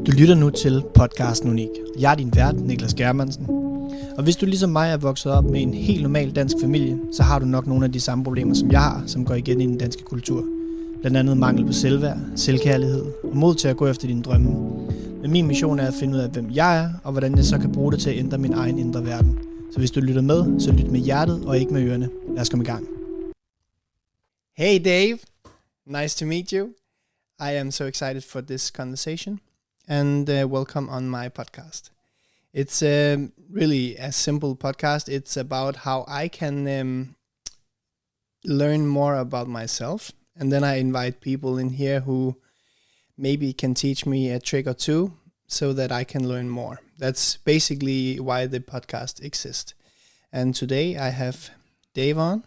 Du lytter nu til Podcast Unik. Jeg er din vært, Niklas Germansen. Og hvis du ligesom mig er vokset op med en helt normal dansk familie, så har du nok nogle af de samme problemer, som jeg har, som går igen i den danske kultur. Blandt andet mangel på selvværd, selvkærlighed og mod til at gå efter dine drømme. Men min mission er at finde ud af, hvem jeg er, og hvordan jeg så kan bruge det til at ændre min egen indre verden. Så hvis du lytter med, så lyt med hjertet og ikke med ørerne. Lad os komme i gang. Hey Dave, nice to meet you. I am so excited for this conversation and welcome on my podcast. It's really a simple podcast. It's about how I can learn more about myself. And then I invite people in here who maybe can teach me a trick or two so that I can learn more. That's basically why the podcast exists. And today I have Dave on.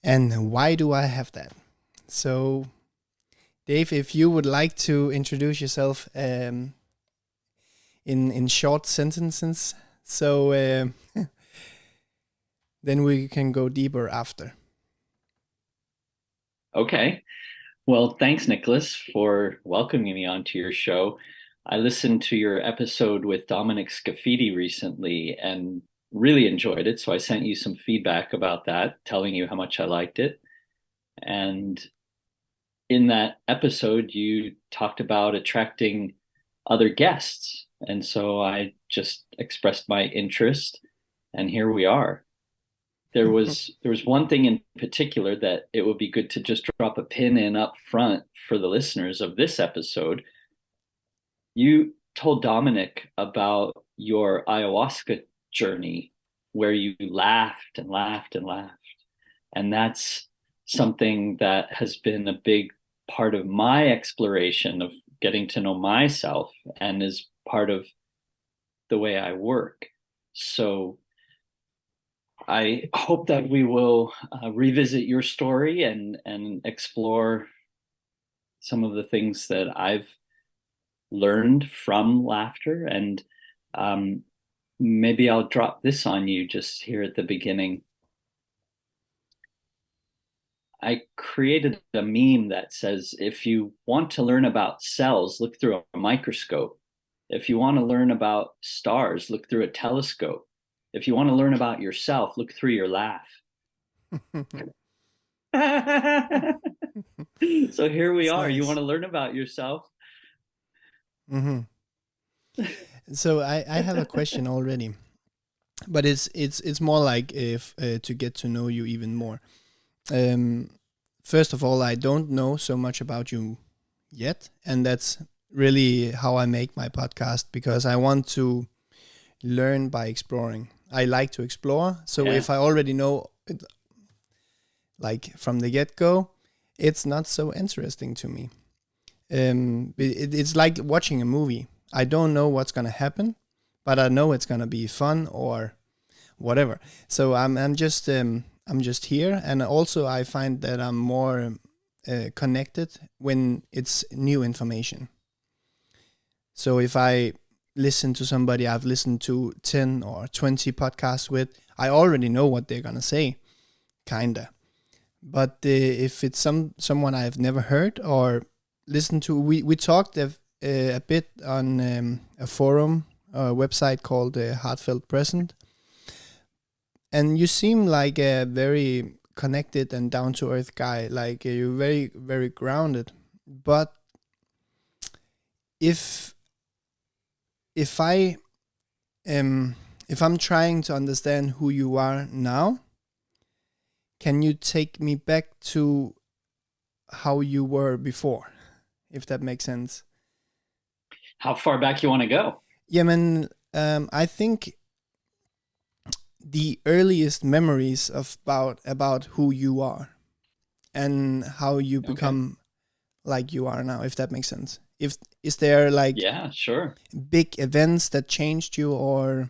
And why do I have that? So, Dave, if you would like to introduce yourself in short sentences, so then we can go deeper after. Okay. Well, thanks, Nicholas, for welcoming me onto your show. I listened to your episode with Dominic Scafidi recently and really enjoyed it. So I sent you some feedback about that, telling you how much I liked it. And in that episode, you talked about attracting other guests. And so I just expressed my interest, and here we are. There was one thing in particular that it would be good to just drop a pin in up front for the listeners of this episode. You told Dominic about your ayahuasca journey where you laughed and laughed and laughed. And that's something that has been a big part of my exploration of getting to know myself and is part of the way I work. So I hope that we will revisit your story and explore some of the things that I've learned from laughter. And maybe I'll drop this on you just here at the beginning. I created a meme that says, if you want to learn about cells, look through a microscope. If you want to learn about stars, look through a telescope. If you want to learn about yourself, look through your laugh. So here we are. Nice. You want to learn about yourself? Mm-hmm. So I have a question already, but it's more like if to get to know you even more. First of all, I don't know so much about you yet, and that's really how I make my podcast, because I want to learn by exploring. I like to explore, so if I already know it, like from the get-go, it's not so interesting to me. It's like watching a movie. I don't know what's gonna happen, but I know it's gonna be fun or whatever. So I'm just here, and also I find that I'm more connected when it's new information. So if I listen to somebody I've listened to 10 or 20 podcasts with, I already know what they're gonna say, kinda. But if it's someone I've never heard or listened to, we talked a bit on a forum, a website called Heartfelt Present. And you seem like a very connected and down-to-earth guy. Like you're very, very grounded. But if I'm trying to understand who you are now, can you take me back to how you were before, if that makes sense? How far back you want to go? Yeah, man. I think the earliest memories about who you are and how you become like you are now, if that makes sense. Is there like sure, big events that changed you, or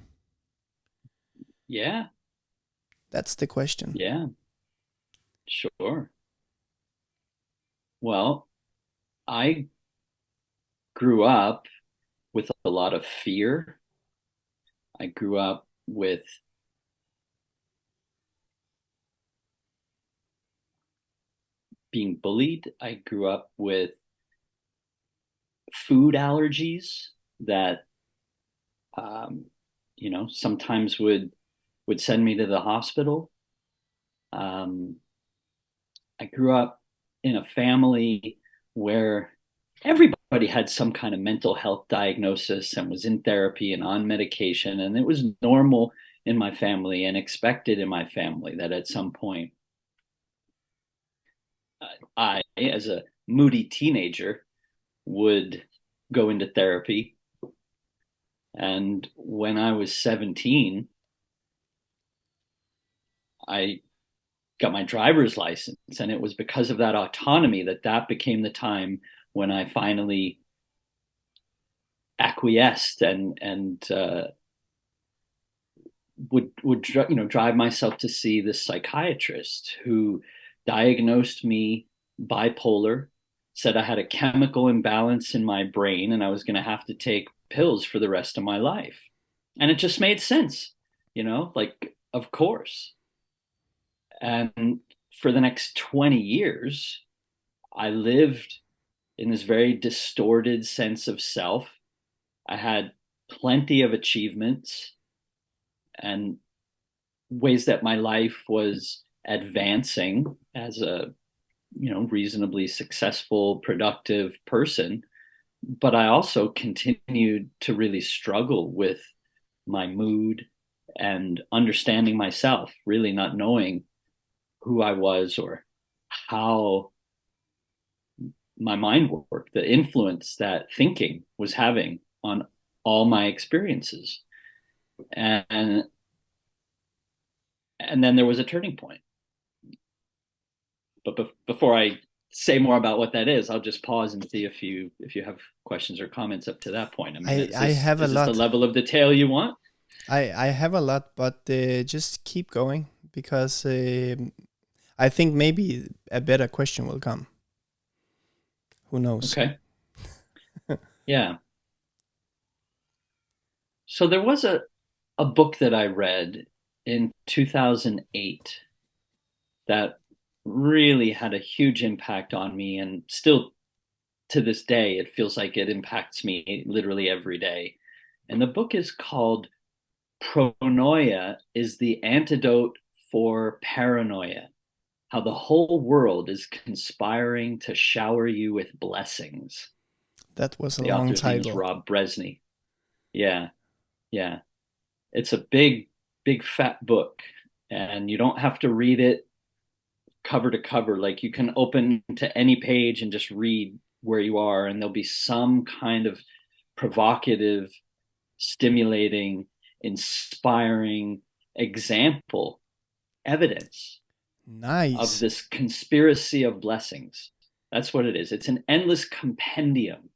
that's the question. Sure. Well, I grew up with a lot of fear. I grew up with being bullied. I grew up with food allergies that, sometimes would send me to the hospital. I grew up in a family where everybody had some kind of mental health diagnosis and was in therapy and on medication. And it was normal in my family and expected in my family that at some point I, as a moody teenager, would go into therapy. And when I was 17, I got my driver's license. And it was because of that autonomy that became the time when I finally acquiesced and would drive myself to see this psychiatrist who diagnosed me bipolar, said I had a chemical imbalance in my brain and I was going to have to take pills for the rest of my life. And it just made sense, like, of course. And for the next 20 years, I lived in this very distorted sense of self. I had plenty of achievements and ways that my life was advancing as a, reasonably successful, productive person. But I also continued to really struggle with my mood and understanding myself, really not knowing who I was or how my mind worked, the influence that thinking was having on all my experiences. And then there was a turning point. But before I say more about what that is, I'll just pause and see if you have questions or comments up to that point. I mean, I have a is this lot. the level of detail you want? I have a lot, but just keep going because I think maybe a better question will come. Who knows? Okay. Yeah. So there was a book that I read in 2008 that really had a huge impact on me, and still to this day it feels like it impacts me literally every day. And the book is called Pronoia is the Antidote for Paranoia: How the Whole World is Conspiring to Shower You with Blessings. That was a The long author's name is title. Rob Bresney. Yeah, yeah. It's a big, big fat book, and you don't have to read it cover to cover. Like, you can open to any page and just read where you are, and there'll be some kind of provocative, stimulating, inspiring example, evidence of Nice. this conspiracy of blessings. That's what it is. It's an endless compendium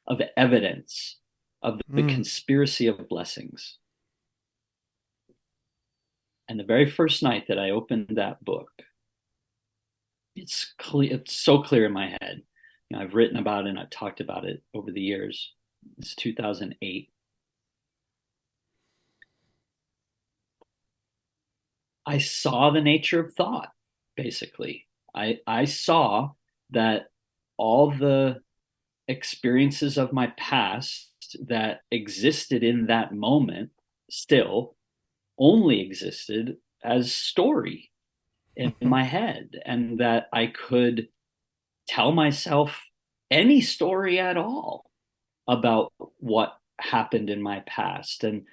of evidence of the Mm. conspiracy of blessings. And the very first night that I opened that book, it's clear, it's so clear in my head. I've written about it and I've talked about it over the years. It's 2008. I saw the nature of thought, basically. I saw that all the experiences of my past that existed in that moment still only existed as story in my head, and that I could tell myself any story at all about what happened in my past. And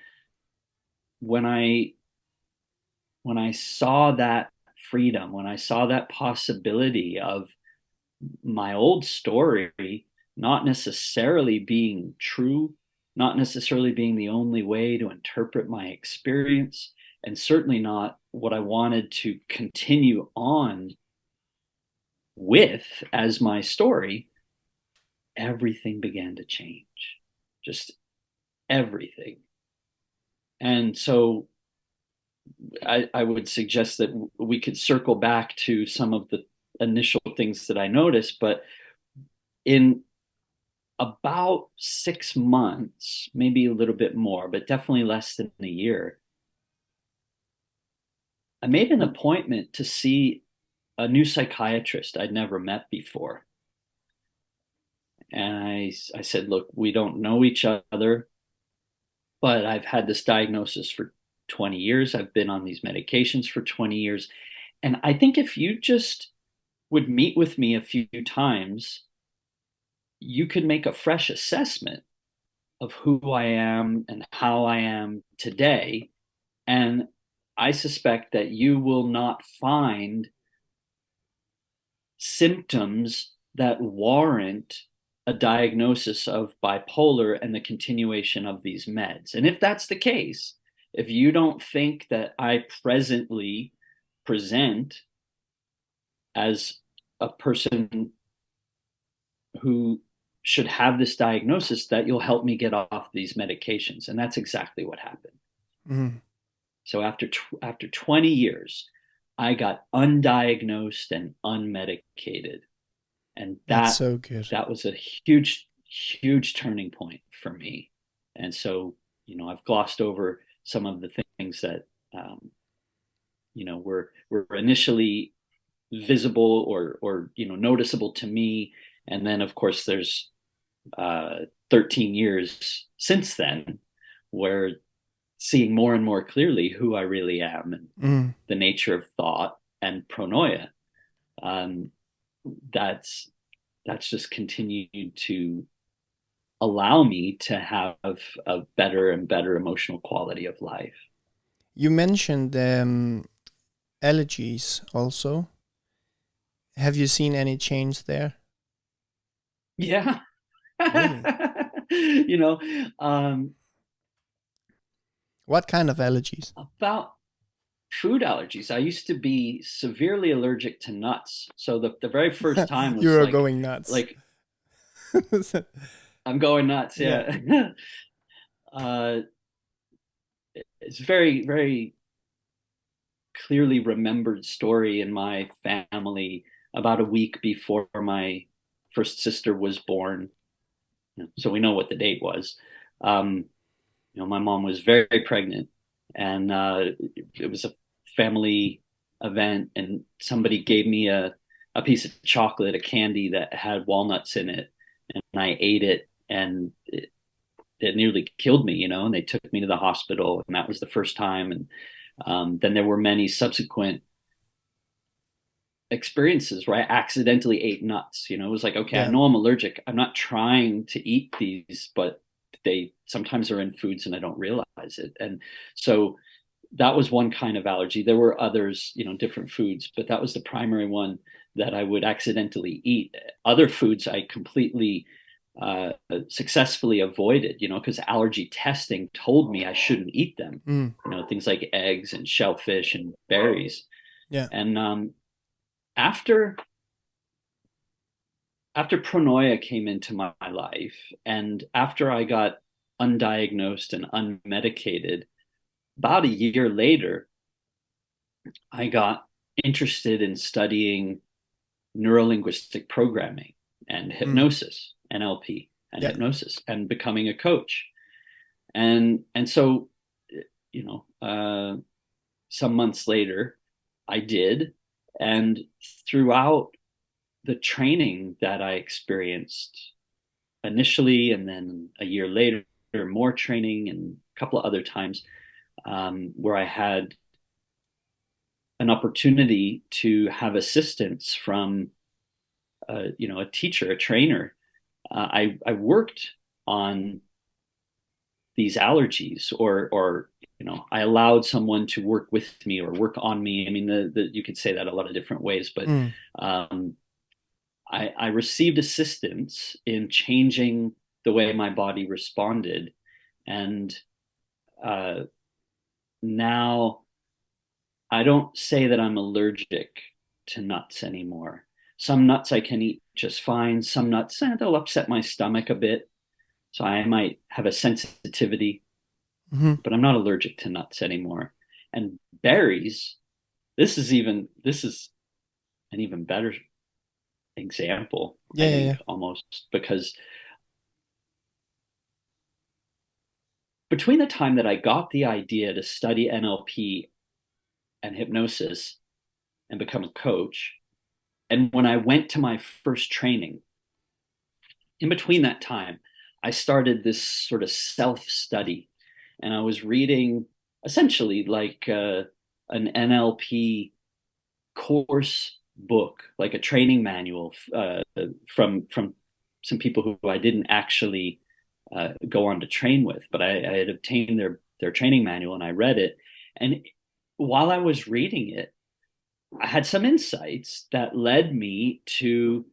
when I saw that freedom, when I saw that possibility of my old story not necessarily being true, not necessarily being the only way to interpret my experience, and certainly not what I wanted to continue on with as my story, everything began to change. Just everything. And so I would suggest that we could circle back to some of the initial things that I noticed, but in about 6 months, maybe a little bit more, but definitely less than a year, I made an appointment to see a new psychiatrist I'd never met before. And I said, look, we don't know each other, but I've had this diagnosis for 20 years. I've been on these medications for 20 years. And I think if you just would meet with me a few times, you could make a fresh assessment of who I am and how I am today. And I suspect that you will not find symptoms that warrant a diagnosis of bipolar and the continuation of these meds. And if that's the case, if you don't think that I presently present as a person who should have this diagnosis, that you'll help me get off these medications. And that's exactly what happened. Mm. So after 20 years, I got undiagnosed and unmedicated. And That's so good. that was a huge turning point for me. And so, I've glossed over some of the things that were initially visible or noticeable to me. And then of course there's 13 years since then where seeing more and more clearly who I really am and the nature of thought and pronoia. That's just continued to allow me to have a better and better emotional quality of life. You mentioned allergies also. Have you seen any change there? Yeah. Really? What kind of allergies? About food allergies. I used to be severely allergic to nuts. So the very first time was you were going nuts. Like I'm going nuts. Yeah. It's very, very clearly remembered story in my family. About a week before my first sister was born, so we know what the date was. My mom was very pregnant, and it was a family event, and somebody gave me a piece of chocolate, a candy that had walnuts in it, and I ate it, and it nearly killed me, and they took me to the hospital, and that was the first time. And then there were many subsequent experiences where I accidentally ate nuts. It was like, okay, I know I'm allergic. I'm not trying to eat these, but they sometimes are in foods and I don't realize it. And so that was one kind of allergy. There were others, different foods, but that was the primary one that I would accidentally eat. Other foods I completely successfully avoided, because allergy testing told me I shouldn't eat them. Things like eggs and shellfish and berries. Yeah. And after Pronoia came into my life, and after I got undiagnosed and unmedicated, about a year later, I got interested in studying neurolinguistic programming and hypnosis, NLP and hypnosis, and becoming a coach. And so, some months later, I did. And throughout the training that I experienced initially, and then a year later, more training, and a couple of other times where I had an opportunity to have assistance from, a teacher, a trainer. I worked on these allergies, or I allowed someone to work with me or work on me. I mean, you could say that a lot of different ways, but I received assistance in changing the way my body responded. And now I don't say that I'm allergic to nuts anymore. Some nuts I can eat just fine. Some nuts, they'll upset my stomach a bit. So I might have a sensitivity, but I'm not allergic to nuts anymore. And berries, this is an even better example, I think, almost, because between the time that I got the idea to study NLP and hypnosis and become a coach, and when I went to my first training, in between that time, I started this sort of self-study, and I was reading essentially like an NLP course book, like a training manual from some people who I didn't actually go on to train with, but I had obtained their training manual and I read it. And while I was reading it, I had some insights that led me to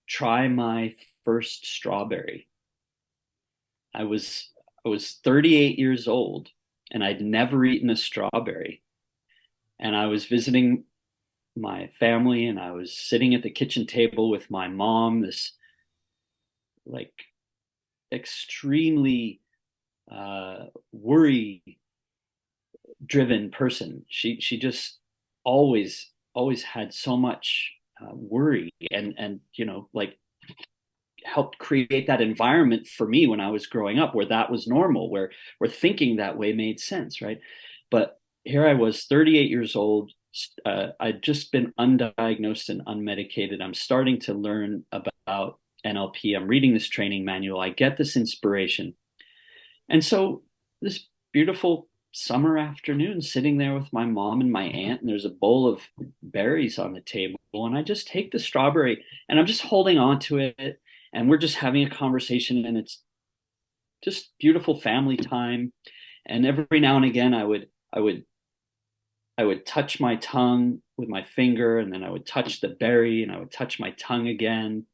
try my first strawberry. I was I was 38 years old and I'd never eaten a strawberry. And I was visiting my family and I was sitting at the kitchen table with my mom, this like extremely worry driven person. She just always had so much worry and like helped create that environment for me when I was growing up where that was normal, where thinking that way made sense, right? But here I was, 38 years old. I'd just been undiagnosed and unmedicated. I'm starting to learn about NLP. I'm reading this training manual. I get this inspiration. And so this beautiful summer afternoon, sitting there with my mom and my aunt, and there's a bowl of berries on the table. And I just take the strawberry and I'm just holding on to it. And we're just having a conversation and it's just beautiful family time. And every now and again, I would touch my tongue with my finger, and then I would touch the berry, and I would touch my tongue again.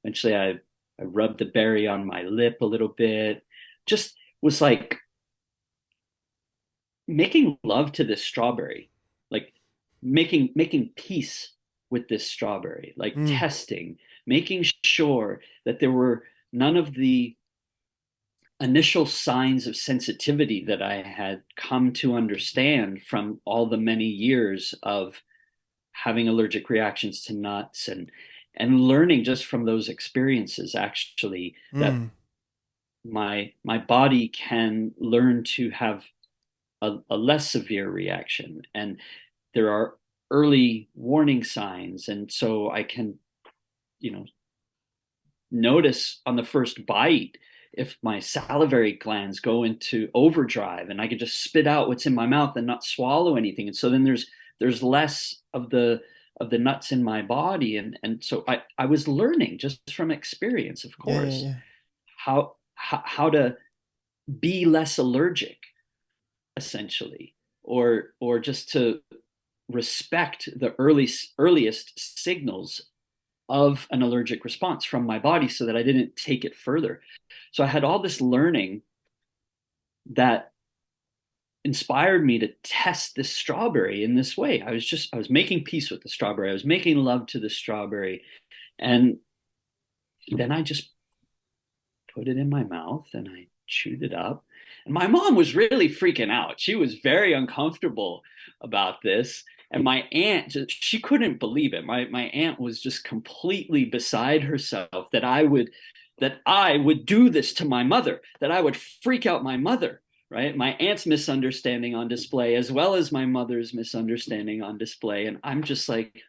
Eventually, I rubbed the berry on my lip a little bit. Just was like making love to this strawberry, like making peace with this strawberry, like testing, making sure that there were none of the initial signs of sensitivity that I had come to understand from all the many years of having allergic reactions to nuts and learning just from those experiences actually that my body can learn to have a less severe reaction, and there are early warning signs, and so I can notice on the first bite if my salivary glands go into overdrive, and I can just spit out what's in my mouth and not swallow anything. And so then there's less of the nuts in my body, and so I was learning just from experience, of course, yeah. how to be less allergic, essentially, or just to respect the earliest signals of an allergic response from my body so that I didn't take it further. So I had all this learning that inspired me to test this strawberry in this way. I was making peace with the strawberry. I was making love to the strawberry. And then I just put it in my mouth and I chewed it up. And my mom was really freaking out. She was very uncomfortable about this. And my aunt, she couldn't believe it. My aunt was just completely beside herself that I would do this to my mother, that I would freak out my mother, right? My aunt's misunderstanding on display, as well as my mother's misunderstanding on display. And I'm just like,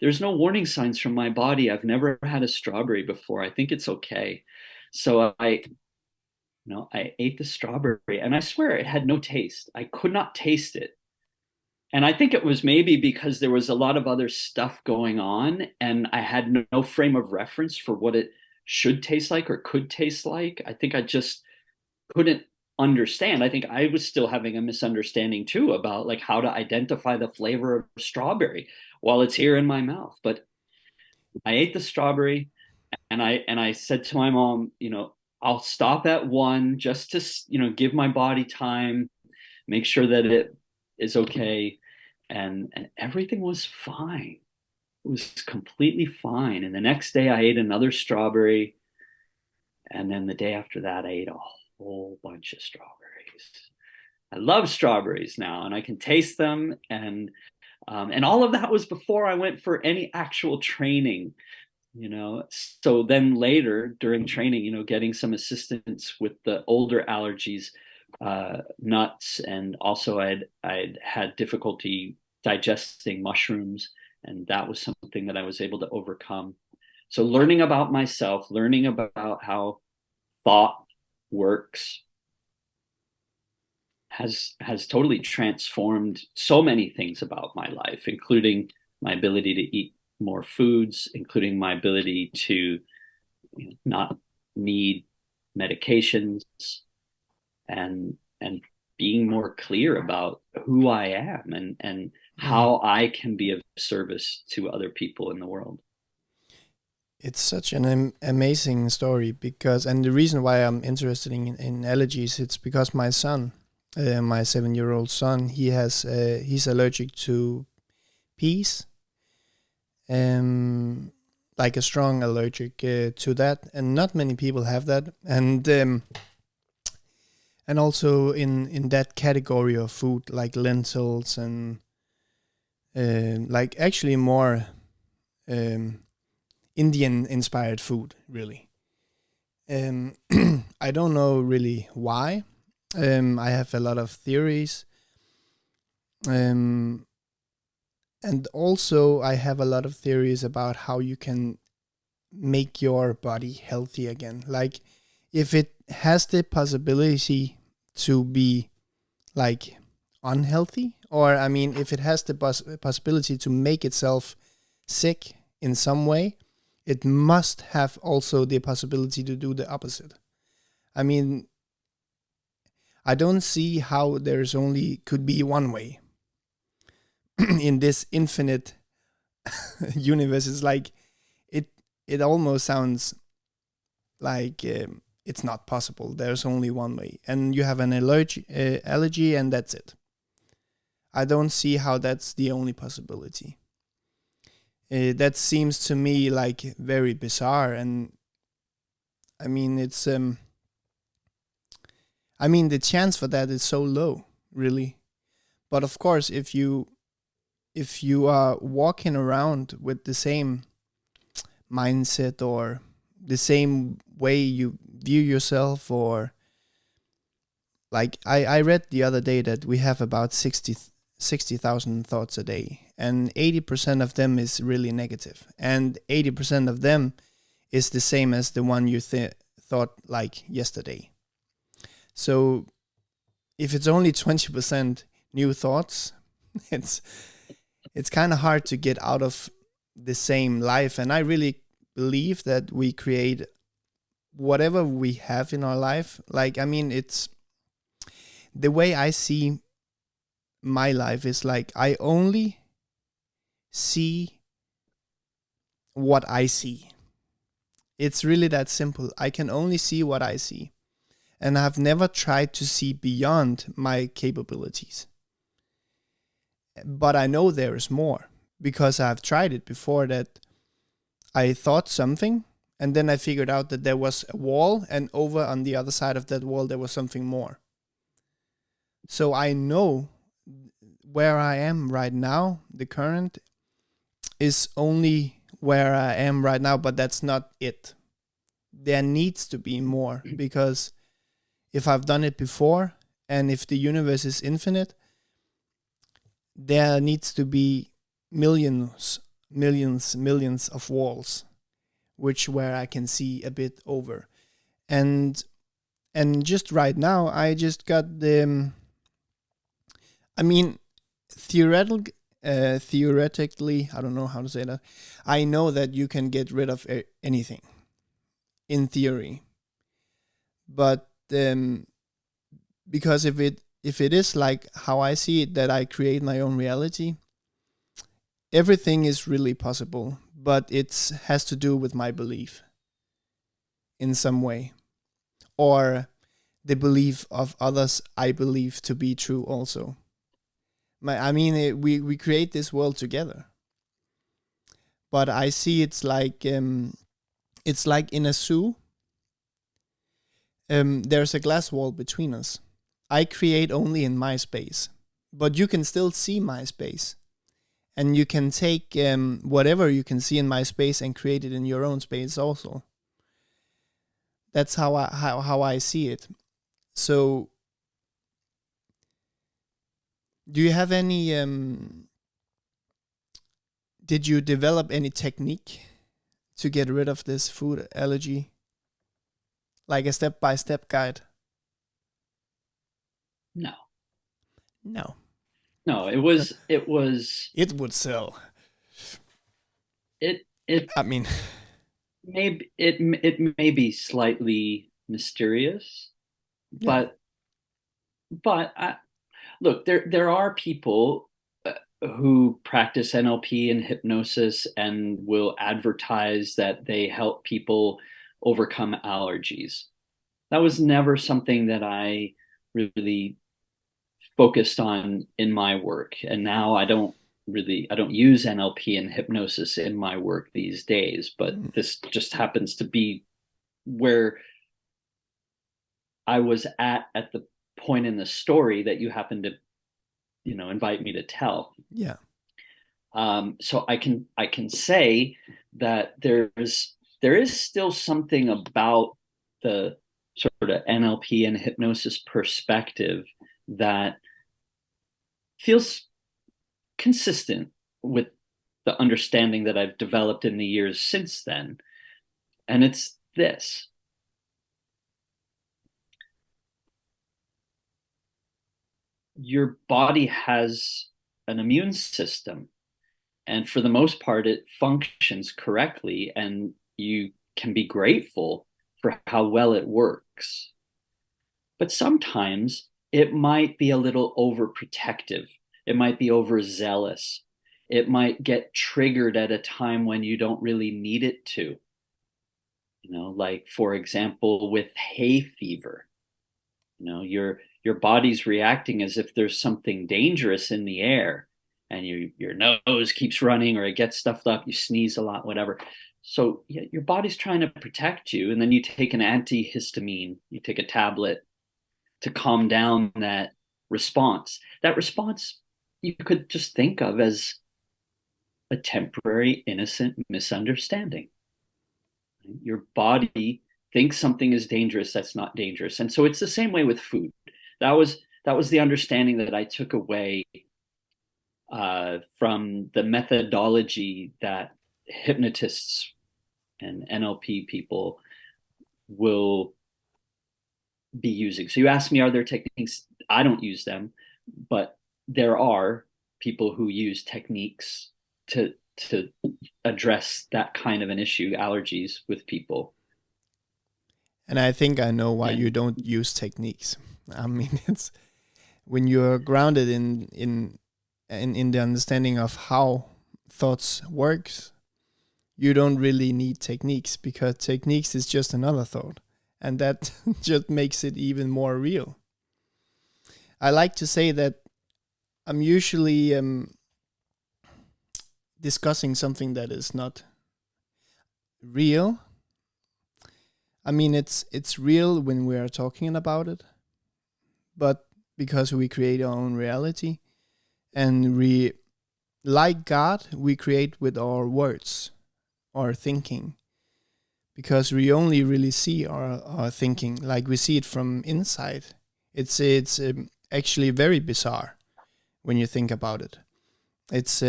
there's no warning signs from my body. I've never had a strawberry before. I think it's okay. So I ate the strawberry and I swear it had no taste. I could not taste it. And I think it was maybe because there was a lot of other stuff going on and I had no frame of reference for what it should taste like or could taste like. I think I just couldn't understand. I think I was still having a misunderstanding too about like how to identify the flavor of strawberry while it's here in my mouth. But I ate the strawberry and I said to my mom, I'll stop at one just to, give my body time, make sure that it is okay. And everything was fine. It was completely fine. And the next day I ate another strawberry. And then the day after that, I ate a whole bunch of strawberries. I love strawberries now and I can taste them. And all of that was before I went for any actual training. So then later during training, getting some assistance with the older allergies, nuts, and also I'd had difficulty digesting mushrooms, and that was something that I was able to overcome. So learning about myself, learning about how thought works has totally transformed so many things about my life, including my ability to eat more foods, including my ability to not need medications, and being more clear about who I am and how I can be of service to other people in the world. It's such an amazing story because, and the reason why I'm interested in allergies, it's because my son, my 7-year-old son, he's allergic to peas, like a strong allergic to that, and not many people have that, and also in that category of food like lentils and like actually more Indian inspired food, really. I don't know really why. I have a lot of theories. And also I have a lot of theories about how you can make your body healthy again. Like if it has the possibility to be like unhealthy, or I mean, if it has the possibility to make itself sick in some way, it must have also the possibility to do the opposite. I mean, I don't see how there's only could be one way in this infinite universe. It's like it almost sounds like it's not possible. There's only one way, and you have an allergy, and that's it. I don't see how that's the only possibility. That seems to me like very bizarre, and I mean the chance for that is so low, really. But of course, if you are walking around with the same mindset or the same way you view yourself, or like I read the other day that we have about 60,000 thoughts a day, and 80% of them is really negative, and 80% of them is the same as the one you thought like yesterday. So if it's only 20% new thoughts, it's kind of hard to get out of the same life. And I really believe that we create whatever we have in our life. Like, I mean, it's the way I see my life is like I only see what I see. It's really that simple. I can only see what I see. And I've never tried to see beyond my capabilities. But I know there is more because I've tried it before, that I thought something and then I figured out that there was a wall, and over on the other side of that wall there was something more. So I know where I am right now. The current is only where I am right now, but that's not it. There needs to be more, because if I've done it before and if the universe is infinite, there needs to be millions of walls, where I can see a bit over. And just right now, I just got the, I mean, theoretically, I don't know how to say that. I know that you can get rid of anything, in theory. But because if it is like how I see it, that I create my own reality, everything is really possible, but it has to do with my belief in some way, or the belief of others I believe to be true also. We create this world together, but I see it's like in a zoo. There's a glass wall between us. I create only in my space, but you can still see my space. And you can take whatever you can see in my space and create it in your own space also. That's how I see it. So, do you have any? Did you develop any technique to get rid of this food allergy? Like a step-by-step guide? No. No. No, it was It would sell. it I mean, it may be slightly mysterious, yeah, but look, there are people who practice NLP and hypnosis and will advertise that they help people overcome allergies. That was never something that I really focused on in my work. And now I don't use NLP and hypnosis in my work these days, but this just happens to be where I was at the point in the story that you happen to, invite me to tell. yeah, So I can say that there is still something about the sort of NLP and hypnosis perspective that feels consistent with the understanding that I've developed in the years since then. And it's this: your body has an immune system, and for the most part, it functions correctly, and you can be grateful for how well it works. But sometimes it might be a little overprotective. It might be overzealous. It might get triggered at a time when you don't really need it to. Like, for example, with hay fever, your body's reacting as if there's something dangerous in the air, and your nose keeps running, or it gets stuffed up, you sneeze a lot, whatever. So yeah, your body's trying to protect you, and then you take an antihistamine, you take a tablet to calm down that response. That response you could just think of as a temporary, innocent misunderstanding. Your body thinks something is dangerous that's not dangerous. And so it's the same way with food. That was the understanding that I took away from the methodology that hypnotists and NLP people will be using. So you asked me, are there techniques? I don't use them, but there are people who use techniques to address that kind of an issue, allergies with people. and I think I know why you And don't use techniques. I mean, it's when you're grounded in the understanding of how thoughts works, you don't really need techniques, because techniques is just another thought, and that just makes it even more real. I like to say that I'm usually discussing something that is not real. I mean, it's real when we are talking about it, but because we create our own reality, and we, like God, we create with our words, our thinking, because we only really see our thinking, like we see it from inside. It's actually very bizarre when you think about it. It's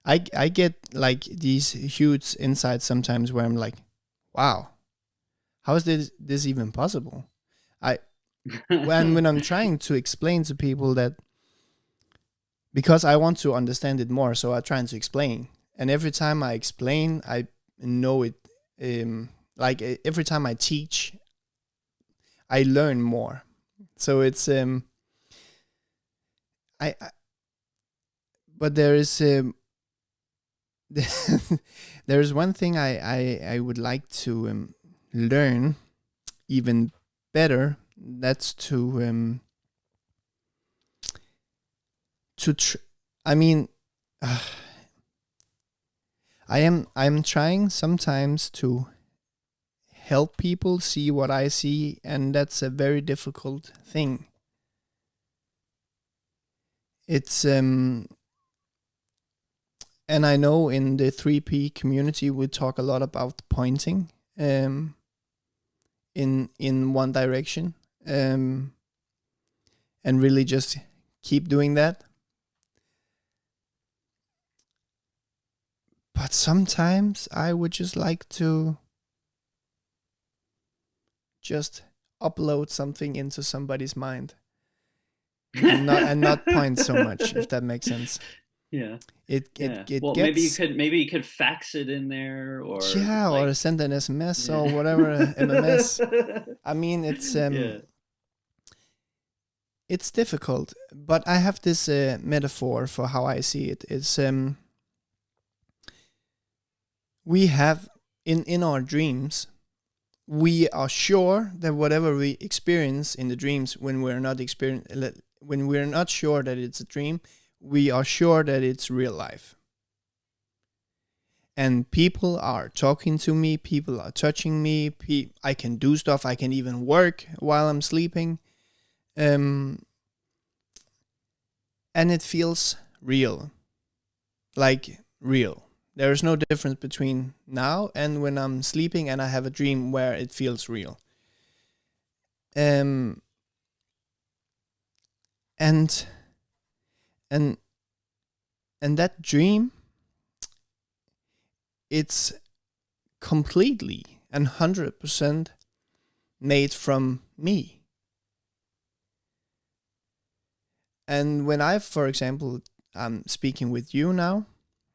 I get like these huge insights sometimes where I'm like, wow, how is this even possible? I when I'm trying to explain to people that, because I want to understand it more, so I'm trying to explain, and every time I explain, I know it. Like every time I teach, I learn more. So it's I but there is there's one thing I would like to learn even better. That's I mean, I'm trying sometimes to help people see what I see, and that's a very difficult thing. It's and I know in the 3P community we talk a lot about pointing in one direction, and really just keep doing that. But sometimes I would just like to just upload something into somebody's mind and not point so much, if that makes sense. Yeah. It Well, gets, maybe you could fax it in there, or or send an SMS or whatever, MMS. I mean, it's difficult, but I have this metaphor for how I see it. It's we have in our dreams, we are sure that whatever we experience in the dreams, when we're not sure that it's a dream, we are sure that it's real life. And people are talking to me, people are touching me, I can do stuff, I can even work while I'm sleeping. And it feels real. Like real. There is no difference between now and when I'm sleeping and I have a dream where it feels real. And that dream, it's completely and 100% made from me. And when I, for example, I'm speaking with you now,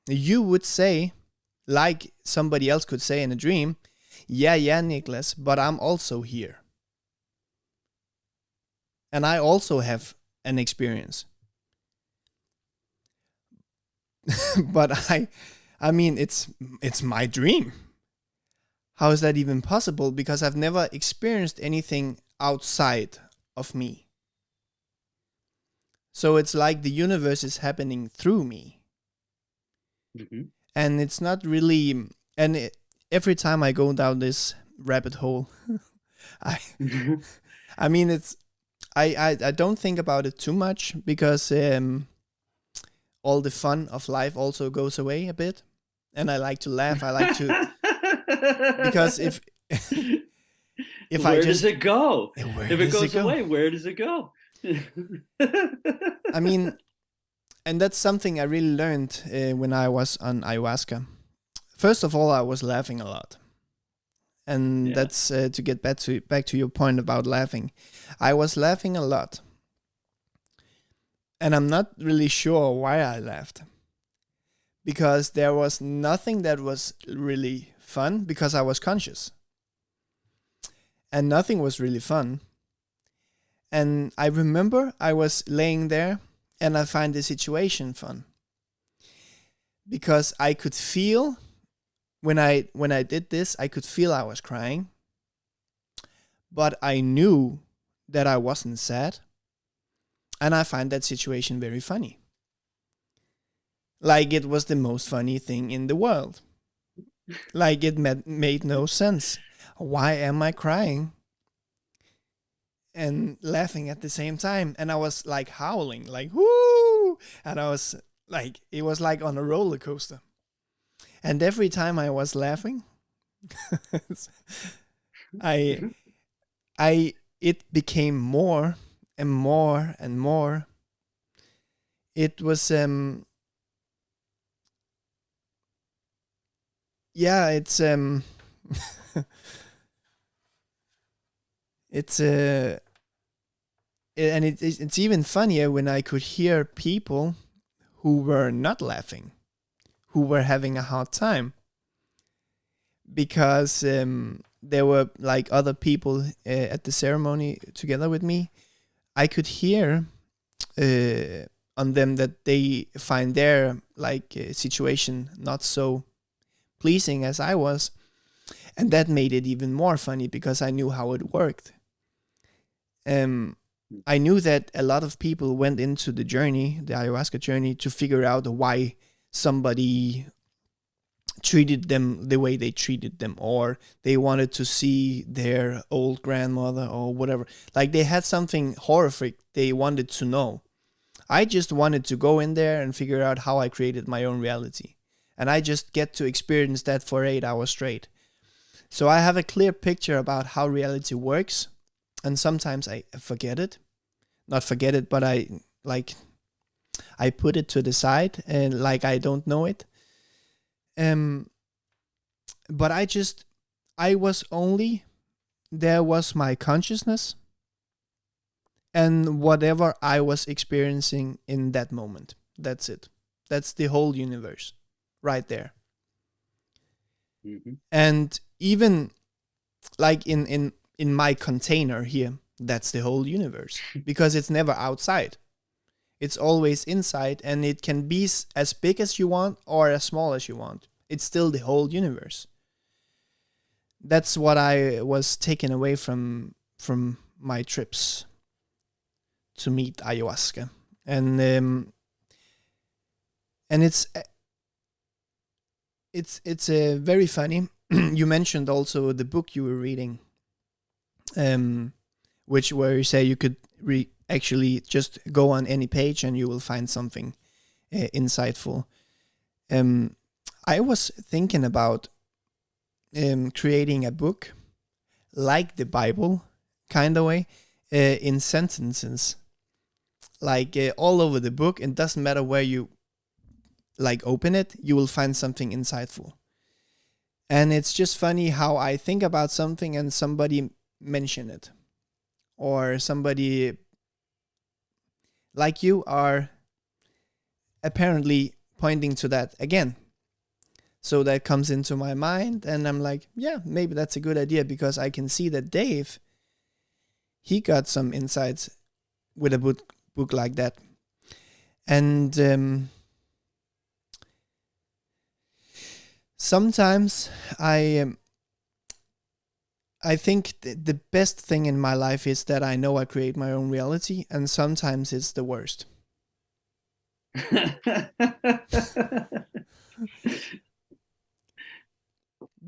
you would say, like somebody else could say in a dream, yeah, Niklas, but I'm also here. And I also have an experience. But I mean, it's my dream. How is that even possible? Because I've never experienced anything outside of me. So it's like the universe is happening through me. Mm-hmm. And it's not really... every time I go down this rabbit hole, I mean, it's... I don't think about it too much, because all the fun of life also goes away a bit. And I like to laugh. I like to... because if where does it go? If it goes away, where does it go? I mean, and that's something I really learned when I was on ayahuasca. First of all, I was laughing a lot. And that's to get back to your point about laughing. I was laughing a lot. And I'm not really sure why I laughed. Because there was nothing that was really fun, because I was conscious. And nothing was really fun. And I remember I was laying there and I find the situation fun. Because I could feel, when I did this, I could feel I was crying. But I knew that I wasn't sad. And I find that situation very funny. Like it was the most funny thing in the world. Like it made no sense. Why am I crying and laughing at the same time? And I was like howling, like whoo! And I was like, it was like on a roller coaster. And every time I was laughing, it became more and more and more. It was it's it's and it's even funnier when I could hear people who were not laughing, who were having a hard time, because there were like other people at the ceremony together with me. I could hear on them that they find their situation not so pleasing as I was, and that made it even more funny because I knew how it worked. I knew that a lot of people went into the journey, the ayahuasca journey, to figure out why somebody treated them the way they treated them, or they wanted to see their old grandmother or whatever. Like they had something horrific they wanted to know. I just wanted to go in there and figure out how I created my own reality. And I just get to experience that for 8 hours straight. So I have a clear picture about how reality works. And sometimes I forget it. Not forget it, but I put it to the side and I don't know it. Um, but there was my consciousness and whatever I was experiencing in that moment. That's it. That's the whole universe right there. Mm-hmm. And even like in my container here, that's the whole universe, because it's never outside. It's always inside, and it can be as big as you want or as small as you want. It's still the whole universe. That's what I was taken away from my trips to meet ayahuasca. And it's very funny. You mentioned also the book you were reading, where you say you could actually just go on any page and you will find something insightful. I was thinking about creating a book like the Bible, kind of way, in sentences, like all over the book. It doesn't matter where you like open it, you will find something insightful. And it's just funny how I think about something and somebody mention it, or somebody like you are apparently pointing to that again. So that comes into my mind, and I'm like, yeah, maybe that's a good idea, because I can see that Dave, he got some insights with a book like that. And sometimes I think the best thing in my life is that I know I create my own reality, and sometimes it's the worst.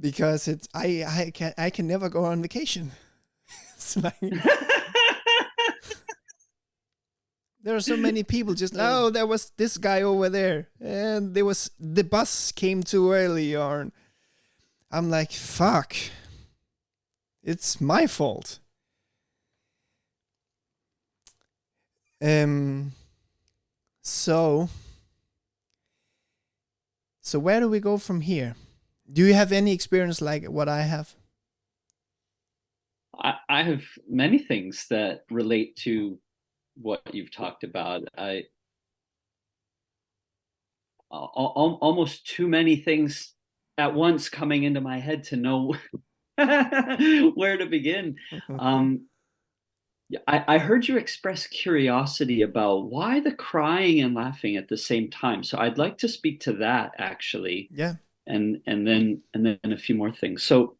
Because it's I can never go on vacation. It's like there are so many people just, oh, there was this guy over there, and the bus came too early, or I'm like, fuck, it's my fault. So where do we go from here? Do you have any experience like what I have? I have many things that relate to what you've talked about. Almost too many things at once coming into my head to know where to begin. I heard you express curiosity about why the crying and laughing at the same time. So I'd like to speak to that actually. Yeah. And then a few more things. So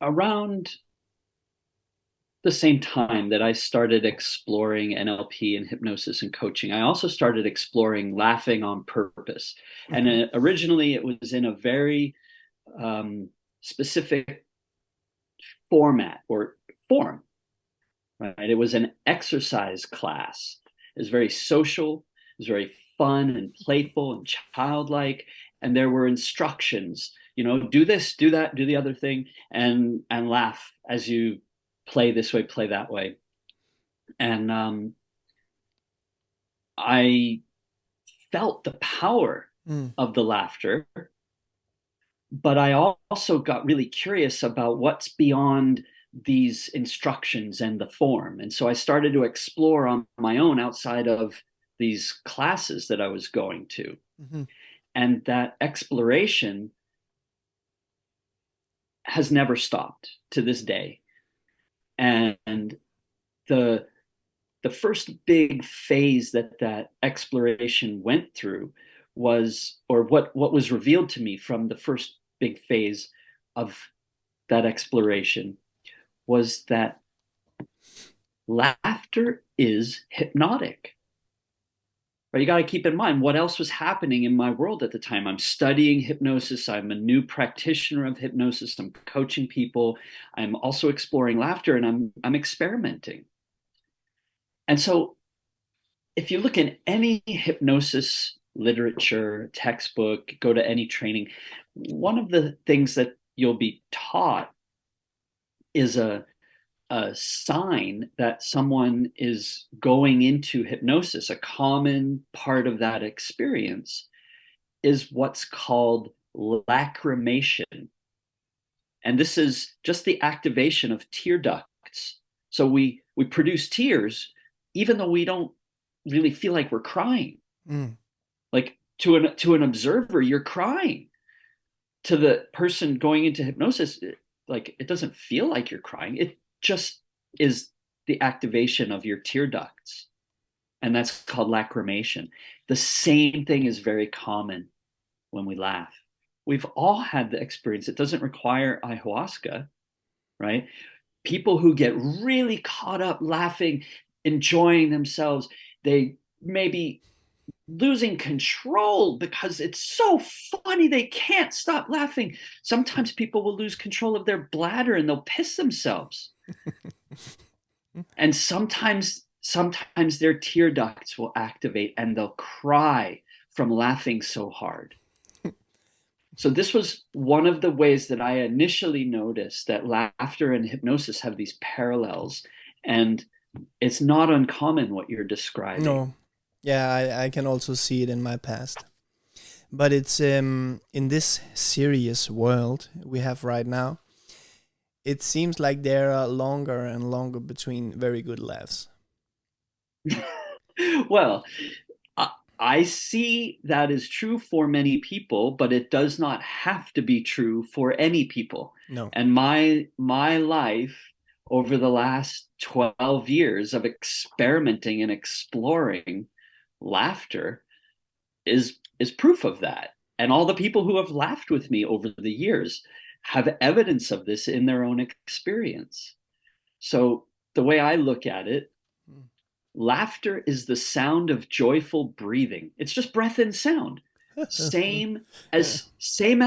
around the same time that I started exploring NLP and hypnosis and coaching, I also started exploring laughing on purpose. Mm-hmm. And originally it was in a very specific format or form, right? It was an exercise class. It was very social. It was very fun and playful and childlike. And there were instructions, do this, do that, do the other thing, and laugh as you play this way, play that way. And I felt the power of the laughter, but I also got really curious about what's beyond these instructions and the form. And so I started to explore on my own outside of these classes that I was going to. Mm-hmm. And that exploration has never stopped to this day. And the first big phase that exploration went through was, or what was revealed to me from the first big phase of that exploration, was that laughter is hypnotic. Right? You got to keep in mind what else was happening in my world at the time. I'm studying hypnosis. I'm a new practitioner of hypnosis. I'm coaching people. I'm also exploring laughter, and I'm experimenting. And so if you look in any hypnosis literature, textbook, go to any training, one of the things that you'll be taught is a a sign that someone is going into hypnosis, a common part of that experience is what's called lacrimation. And this is just the activation of tear ducts. So we produce tears even though we don't really feel like we're crying. Like to an observer, you're crying. To the person going into hypnosis, like it doesn't feel like you're crying. It just is the activation of your tear ducts. And that's called lacrimation. The same thing is very common when we laugh. We've all had the experience. It doesn't require ayahuasca, right? People who get really caught up laughing, enjoying themselves, they maybe losing control because it's so funny they can't stop laughing. Sometimes people will lose control of their bladder and they'll piss themselves. And sometimes their tear ducts will activate and they'll cry from laughing so hard. So this was one of the ways that I initially noticed that laughter and hypnosis have these parallels, and it's not uncommon what you're describing. No. Yeah, I can also see it in my past. But it's in this serious world we have right now, it seems like there are longer and longer between very good laughs. Well, I see that is true for many people, but it does not have to be true for any people. No. And my life over the last 12 years of experimenting and exploring laughter is proof of that. And all the people who have laughed with me over the years have evidence of this in their own experience. So the way I look at it, laughter is the sound of joyful breathing. It's just breath and sound. Same as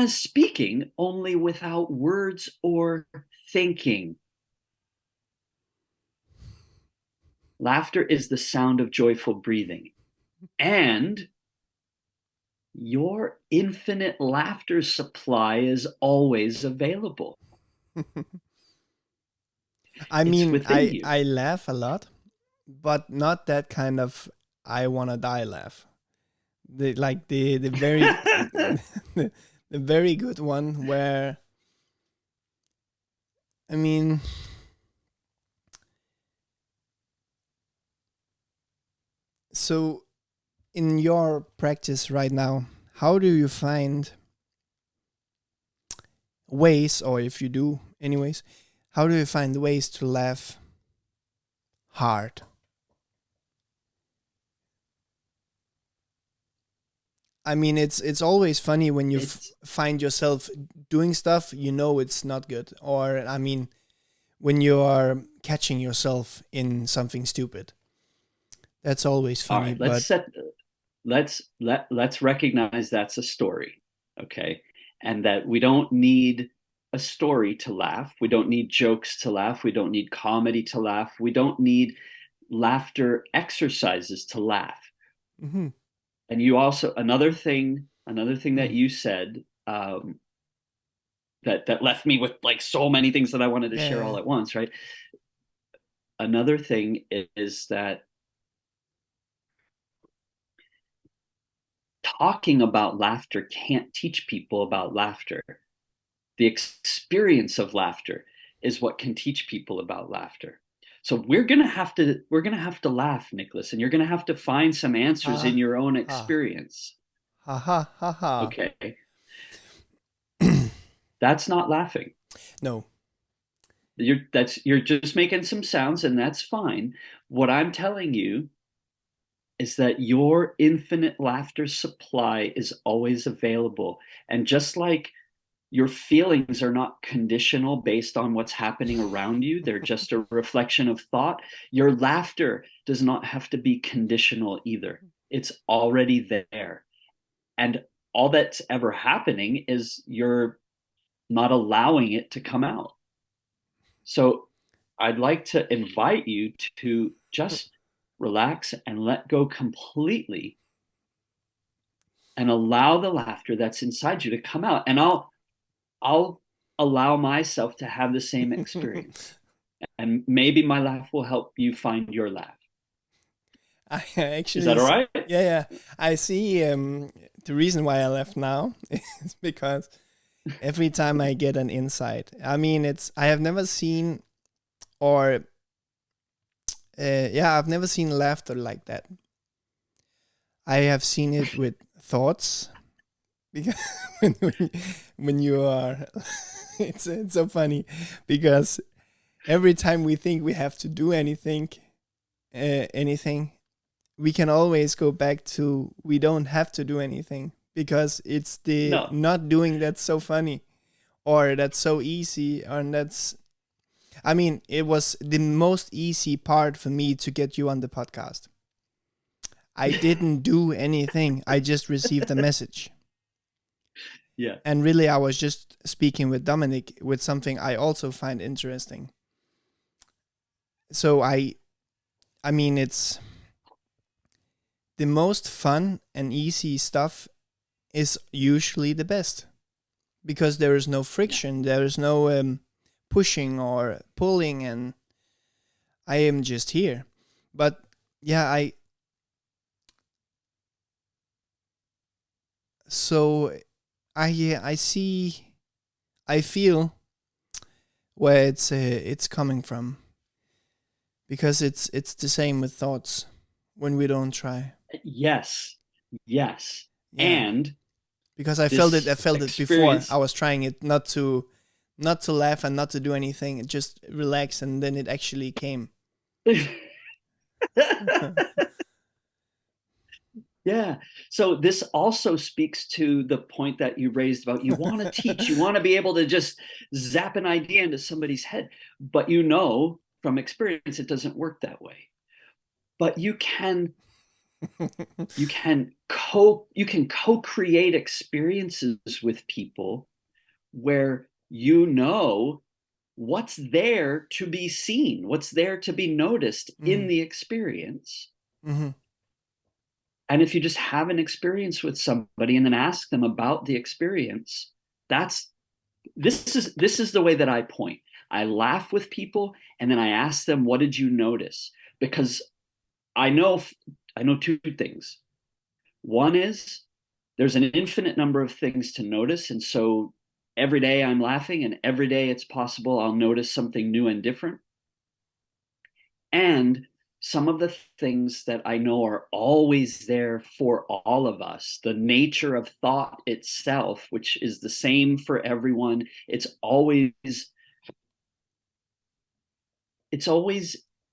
speaking, only without words or thinking. Laughter is the sound of joyful breathing. And your infinite laughter supply is always available. I mean, I laugh a lot, but not that kind of I wanna die laugh. The very the very good one where, I mean, so in your practice right now, how do you find ways, or if you do anyways, how do you find ways to laugh hard? I mean, it's always funny when you find yourself doing stuff you know it's not good, or I mean, when you are catching yourself in something stupid. That's always funny. All right, let's recognize that's a story, okay, and that we don't need a story to laugh. We don't need jokes to laugh. We don't need comedy to laugh. We don't need laughter exercises to laugh. Mm-hmm. And you also another thing that you said that left me with like so many things that I wanted to share all at once, right? Another thing is that talking about laughter can't teach people about laughter. The experience of laughter is what can teach people about laughter. So we're gonna have to laugh, Nicholas, and you're gonna have to find some answers in your own experience. Ha ha ha ha. Okay. That's not laughing. No. You're just making some sounds, and that's fine. What I'm telling you is that your infinite laughter supply is always available. And just like your feelings are not conditional based on what's happening around you, they're just a reflection of thought, your laughter does not have to be conditional either. It's already there. And all that's ever happening is you're not allowing it to come out. So I'd like to invite you to just relax and let go completely and allow the laughter that's inside you to come out. And I'll allow myself to have the same experience. And maybe my laugh will help you find your laugh. I Is actually, that all right? yeah. I see. The reason why I left now is because every time I get an insight, I mean, I have never seen, or I've never seen laughter like that. I have seen it with thoughts, because when you are, it's so funny, because every time we think we have to do anything, we can always go back to we don't have to do anything, because it's the No. not doing that's so funny, or that's so easy, and I mean, it was the most easy part for me to get you on the podcast. I didn't do anything. I just received a message. Yeah. And really, I was just speaking with Dominic with something I also find interesting. So I mean, it's the most fun and easy stuff is usually the best, because there is no friction, there is no pushing or pulling, and I am just here. But yeah, I see, I feel where it's coming from, because it's the same with thoughts when we don't try. Yes. Yes. Yeah, And because I felt this it before. I experience. was trying it not to laugh and not to do anything, just relax, and then it actually came. Yeah. So this also speaks to the point that you raised about you want to teach, you want to be able to just zap an idea into somebody's head, but you know from experience it doesn't work that way. But you can co-create experiences with people where you know what's there to be seen, what's there to be noticed in the experience. Mm-hmm. And if you just have an experience with somebody and then ask them about the experience, this is the way that I point. I laugh with people and then I ask them, what did you notice? Because I know two things. One is there's an infinite number of things to notice. And so every day I'm laughing, and every day it's possible I'll notice something new and different. And some of the things that I know are always there for all of us, the nature of thought itself, which is the same for everyone, it's always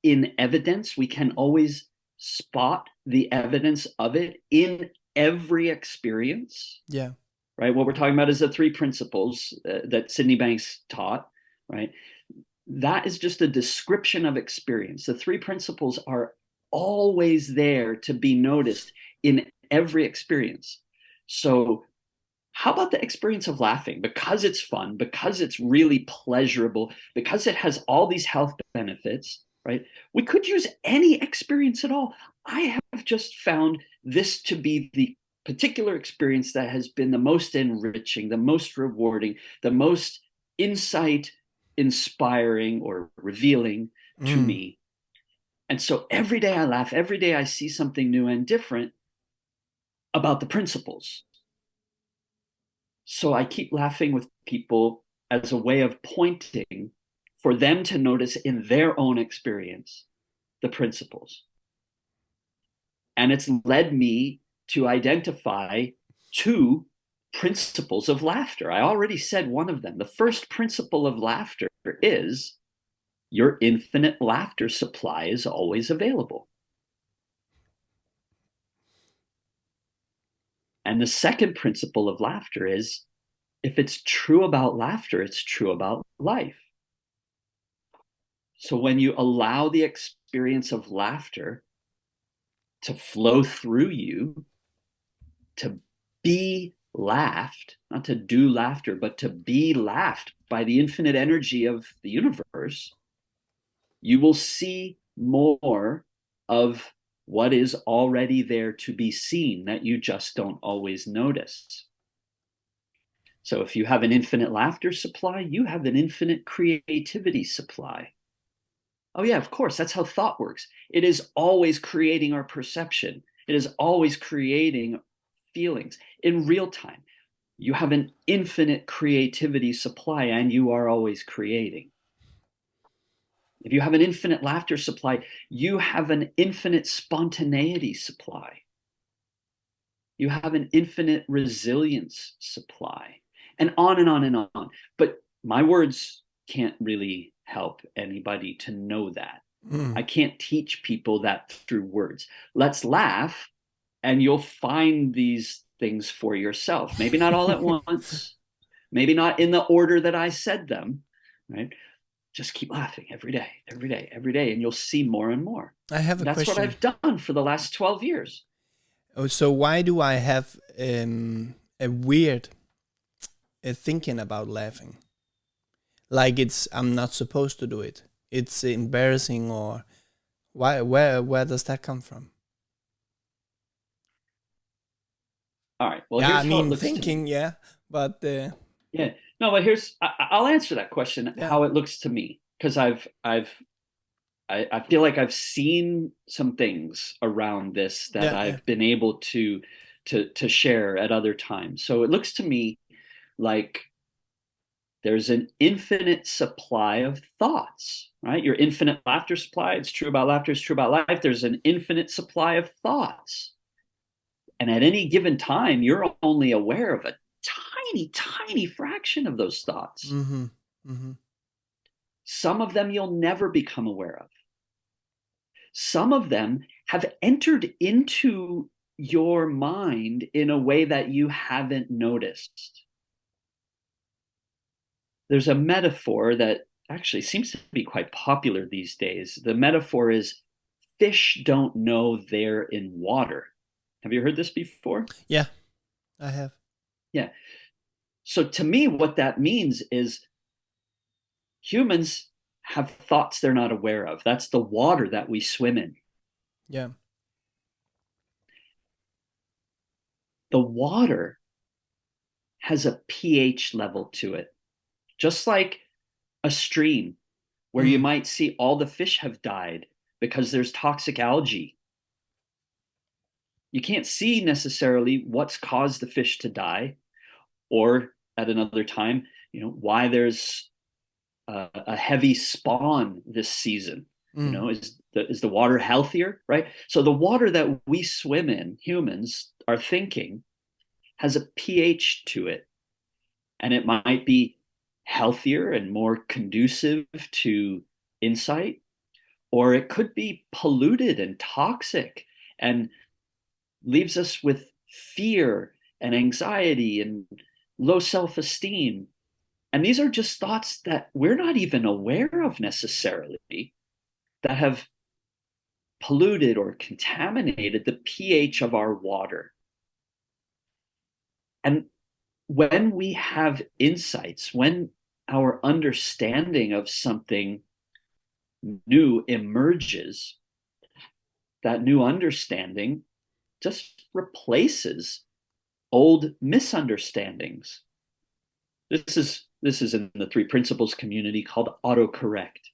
in evidence. We can always spot the evidence of it in every experience. Yeah. Right. What we're talking about is the three principles that Sydney Banks taught. Right. That is just a description of experience. The three principles are always there to be noticed in every experience. So how about the experience of laughing? Because it's fun, because it's really pleasurable, because it has all these health benefits, right? We could use any experience at all. I have just found this to be the particular experience that has been the most enriching, the most rewarding, the most insight inspiring or revealing to me. And so every day I laugh, every day I see something new and different about the principles. So I keep laughing with people as a way of pointing for them to notice in their own experience the principles. And it's led me to identify two principles of laughter. I already said one of them. The first principle of laughter is your infinite laughter supply is always available. And the second principle of laughter is if it's true about laughter, it's true about life. So when you allow the experience of laughter to flow through you, to be laughed, not to do laughter, but to be laughed by the infinite energy of the universe, you will see more of what is already there to be seen that you just don't always notice. So if you have an infinite laughter supply, you have an infinite creativity supply. Oh yeah, of course. That's how thought works. It is always creating our perception. It is always creating feelings in real time. You have an infinite creativity supply and you are always creating. If you have an infinite laughter supply, you have an infinite spontaneity supply. You have an infinite resilience supply, and on and on and on. But my words can't really help anybody to know that. I can't teach people that through words. Let's laugh, and you'll find these things for yourself. Maybe not all at once, maybe not in the order that I said them, right? Just keep laughing every day, every day, every day, and you'll see more and more. I have a That's question. what I've done for the last 12 years. Oh, so why do I have a weird thinking about laughing? Like I'm not supposed to do it. It's embarrassing, or why? Where does that come from? All right. Well, Yeah, here's I how it mean, looks to me. thinking, yeah, but Yeah. No, but I'll answer that question, yeah, how it looks to me, because I feel like I've seen some things around this that yeah, yeah. I've been able to share at other times. So it looks to me like there's an infinite supply of thoughts, right? Your infinite laughter supply, it's true about laughter, it's true about life. There's an infinite supply of thoughts. And at any given time, you're only aware of a tiny, tiny fraction of those thoughts. Mm-hmm. Mm-hmm. Some of them you'll never become aware of. Some of them have entered into your mind in a way that you haven't noticed. There's a metaphor that actually seems to be quite popular these days. The metaphor is fish don't know they're in water. Have you heard this before? Yeah, I have. Yeah. So to me, what that means is humans have thoughts they're not aware of. That's the water that we swim in. Yeah. The water has a pH level to it, just like a stream where you might see all the fish have died because there's toxic algae. You can't see necessarily what's caused the fish to die, or at another time, why there's a heavy spawn this season. Is the water healthier, right? So the water that we swim in, humans are thinking, has a pH to it, and it might be healthier and more conducive to insight, or it could be polluted and toxic and leaves us with fear and anxiety and low self-esteem. And these are just thoughts that we're not even aware of necessarily, that have polluted or contaminated the pH of our water. And when we have insights, when our understanding of something new emerges, that new understanding just replaces old misunderstandings. This is in the three principles community called autocorrect,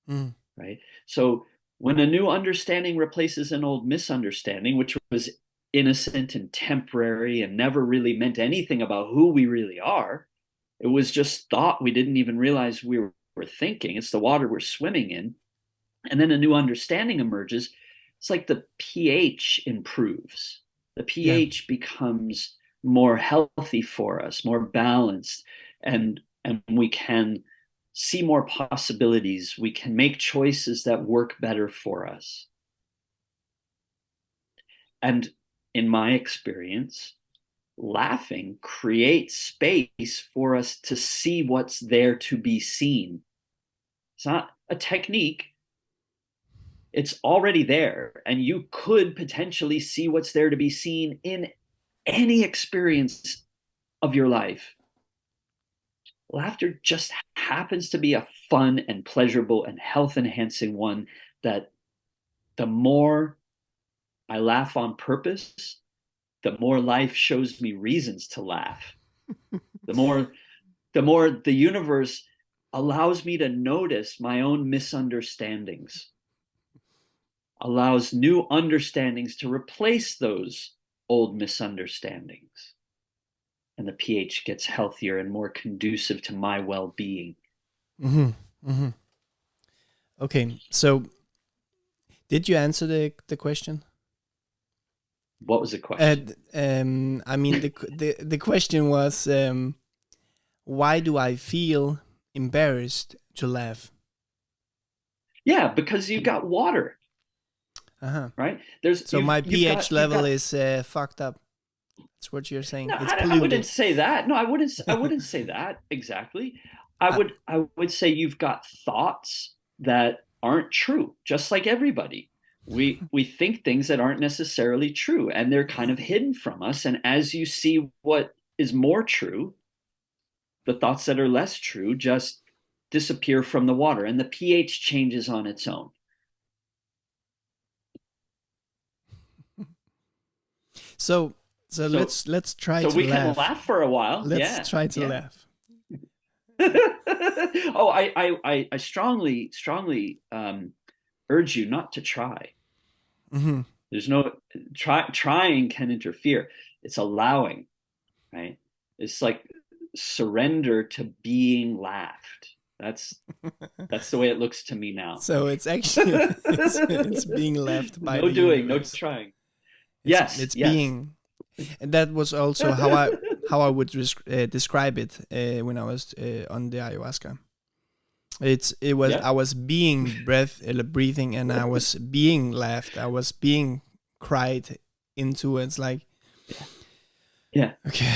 right? So when a new understanding replaces an old misunderstanding, which was innocent and temporary and never really meant anything about who we really are, it was just thought we didn't even realize we were thinking. It's the water we're swimming in. And then a new understanding emerges. It's like the pH improves. The pH becomes more healthy for us, more balanced, and we can see more possibilities. We can make choices that work better for us. And in my experience, laughing creates space for us to see what's there to be seen. It's not a technique. It's already there, and you could potentially see what's there to be seen in any experience of your life. Laughter just happens to be a fun and pleasurable and health-enhancing one that the more I laugh on purpose, the more life shows me reasons to laugh. The more the universe allows me to notice my own misunderstandings, allows new understandings to replace those old misunderstandings. And the pH gets healthier and more conducive to my well-being. Mm-hmm. Mm-hmm. Okay, so did you answer the question? What was the question? I mean, the question was, why do I feel embarrassed to laugh? Yeah, because you got water. Right? So my pH level is fucked up. That's what you're saying. No, It's I wouldn't say that. No, I wouldn't say that exactly. I would say you've got thoughts that aren't true, just like everybody. We think things that aren't necessarily true, and they're kind of hidden from us. And as you see what is more true, the thoughts that are less true just disappear from the water, and the pH changes on its own. So let's try to laugh. So we can laugh for a while. Let's try to laugh. Oh, I strongly urge you not to try. Mm-hmm. There's no trying can interfere. It's allowing, right? It's like surrender to being laughed. That's the way it looks to me now. So it's actually it's being left by no the doing, universe. no trying. It's being, and that was also how I would describe it when I was on the ayahuasca. I was being breathing, and I was being laughed. I was being cried into. It's like, yeah. Okay.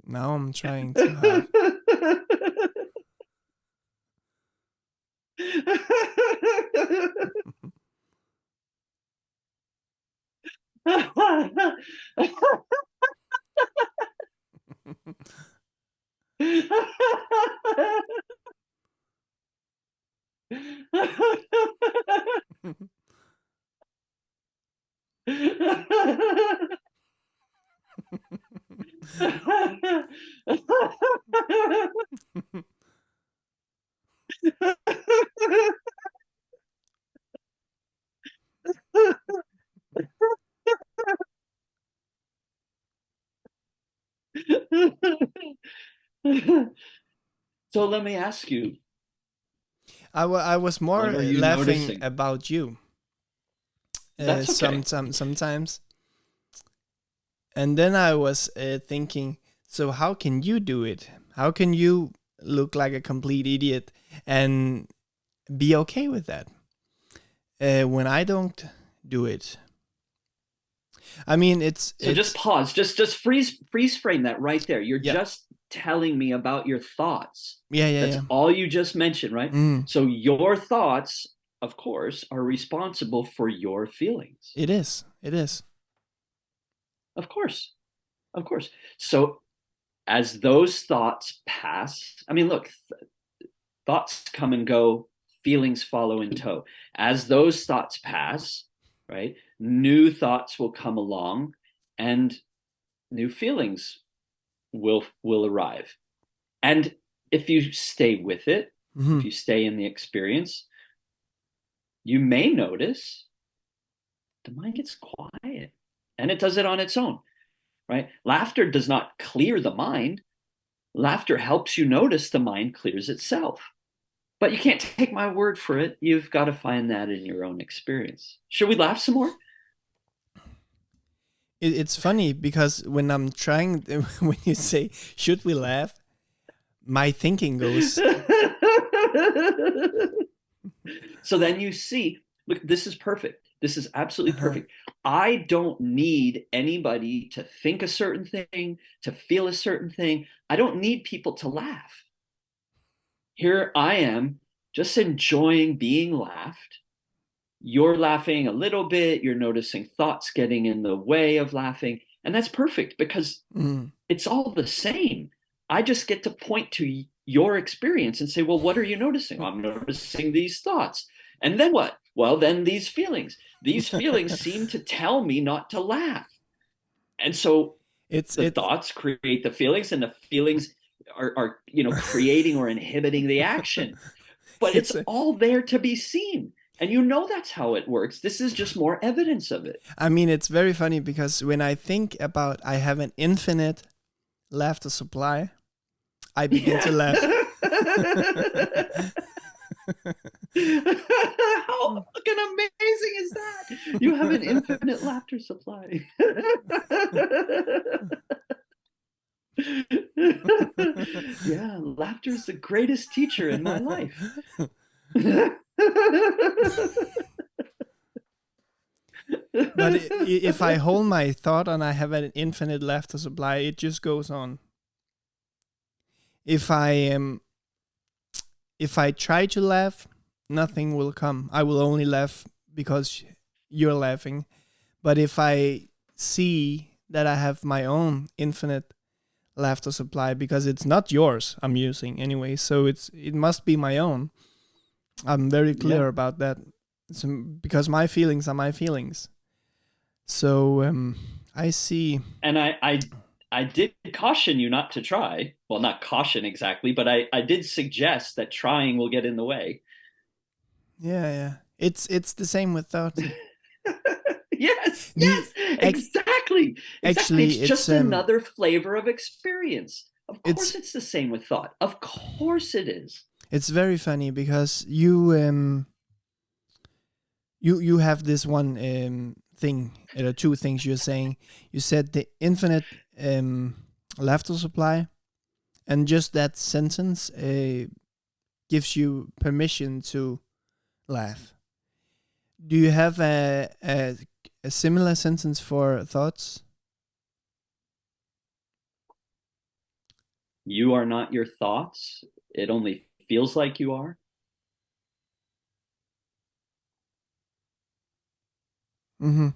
Now I'm trying to have. So let me ask you. I was more laughing noticing? about you. That's okay. Sometimes. And then I was thinking, so how can you do it? How can you look like a complete idiot and be okay with that when I don't do it? I mean, it's just pause, just freeze frame that right there. You're just telling me about your thoughts. That's all you just mentioned, right? So your thoughts, of course, are responsible for your feelings. It is. Of course. So as those thoughts pass, I mean, look, thoughts come and go, feelings follow in tow. As those thoughts pass, right, new thoughts will come along and new feelings will arrive. And if you stay with it, if you stay in the experience, you may notice the mind gets quiet, and it does it on its own, right? Laughter does not clear the mind. Laughter helps you notice the mind clears itself. But you can't take my word for it. You've got to find that in your own experience. Should we laugh some more? It's funny because when I'm trying, when you say, should we laugh? My thinking goes. So then you see, look, this is perfect. This is absolutely perfect. I don't need anybody to think a certain thing, to feel a certain thing. I don't need people to laugh. Here I am just enjoying being laughed. You're laughing a little bit. You're noticing thoughts getting in the way of laughing. And that's perfect because it's all the same. I just get to point to your experience and say, well, what are you noticing? Well, I'm noticing these thoughts. And then what? Well, then these feelings seem to tell me not to laugh. And so the thoughts create the feelings, and the feelings are creating or inhibiting the action. But it's all there to be seen. And that's how it works. This is just more evidence of it. I mean, it's very funny because when I think about I have an infinite laughter supply, I begin to laugh. How fucking amazing is that? You have an infinite laughter supply. Yeah, laughter is the greatest teacher in my life. But if I hold my thought and I have an infinite laughter supply, it just goes on. If I try to laugh, nothing will come. I will only laugh because you're laughing. But if I see that I have my own infinite laughter supply, because it's not yours I'm using anyway, so it must be my own. I'm very clear about that. Because my feelings are my feelings. So I see. And I did caution you not to try. Well, not caution exactly, but I did suggest that trying will get in the way. Yeah. It's the same with thoughts. Yes, exactly. Actually, it's just another flavor of experience. Of course it's the same with thought. Of course it is. It's very funny because you have this one thing, two things you're saying. You said the infinite laughter supply, and just that sentence gives you permission to laugh. Do you have a similar sentence for thoughts? You are not your thoughts. It only feels like you are. Mm-hmm.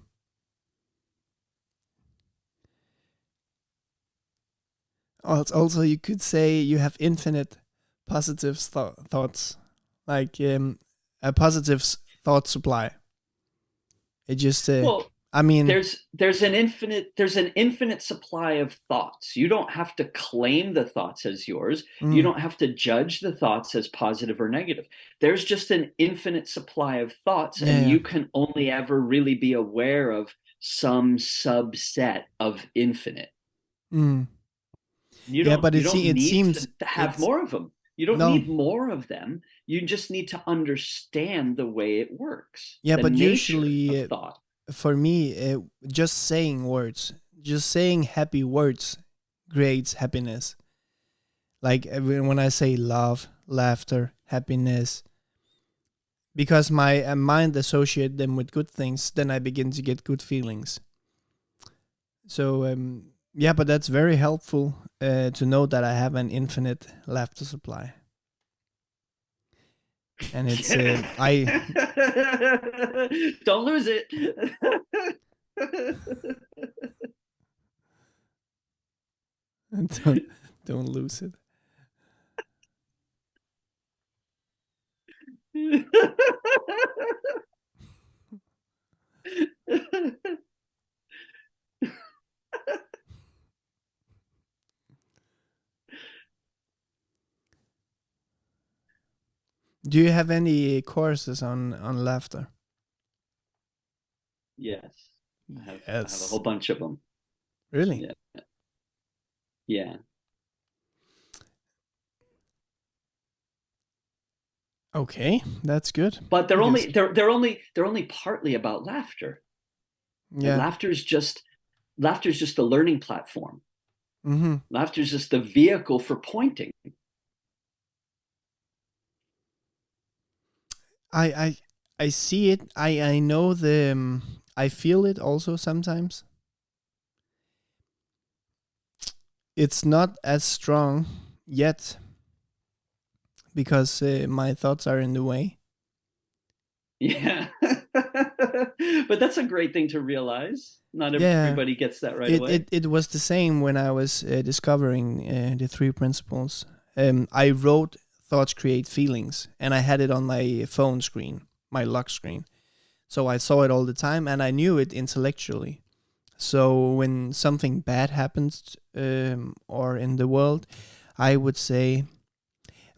Also, you could say you have infinite positive thoughts, like a positive thought supply. It just I mean, there's an infinite supply of thoughts. You don't have to claim the thoughts as yours. You don't have to judge the thoughts as positive or negative. There's just an infinite supply of thoughts, and you can only ever really be aware of some subset of infinite. You don't need to have more of them. You don't need more of them. You just need to understand the way it works. Yeah, but usually for me, just saying words, just saying happy words creates happiness. Like when I say love, laughter, happiness, because my mind associates them with good things, then I begin to get good feelings. So yeah, but that's very helpful to know that I have an infinite laughter supply. And it's I don't lose it. don't lose it. Do you have any courses on laughter? Yes. I have a whole bunch of them. Really? Yeah. Okay, that's good. But they're only partly about laughter. Yeah. Laughter is just the learning platform. Mm-hmm. Laughter is just the vehicle for pointing. I see it. I know I feel it also sometimes. It's not as strong yet because my thoughts are in the way. Yeah. But that's a great thing to realize. Not everybody gets that right away. It was the same when I was discovering the 3 principles. I wrote thoughts create feelings, and I had it on my phone screen. my lock screen. So I saw it all the time, and I knew it intellectually. So when something bad happens or in the world, I would say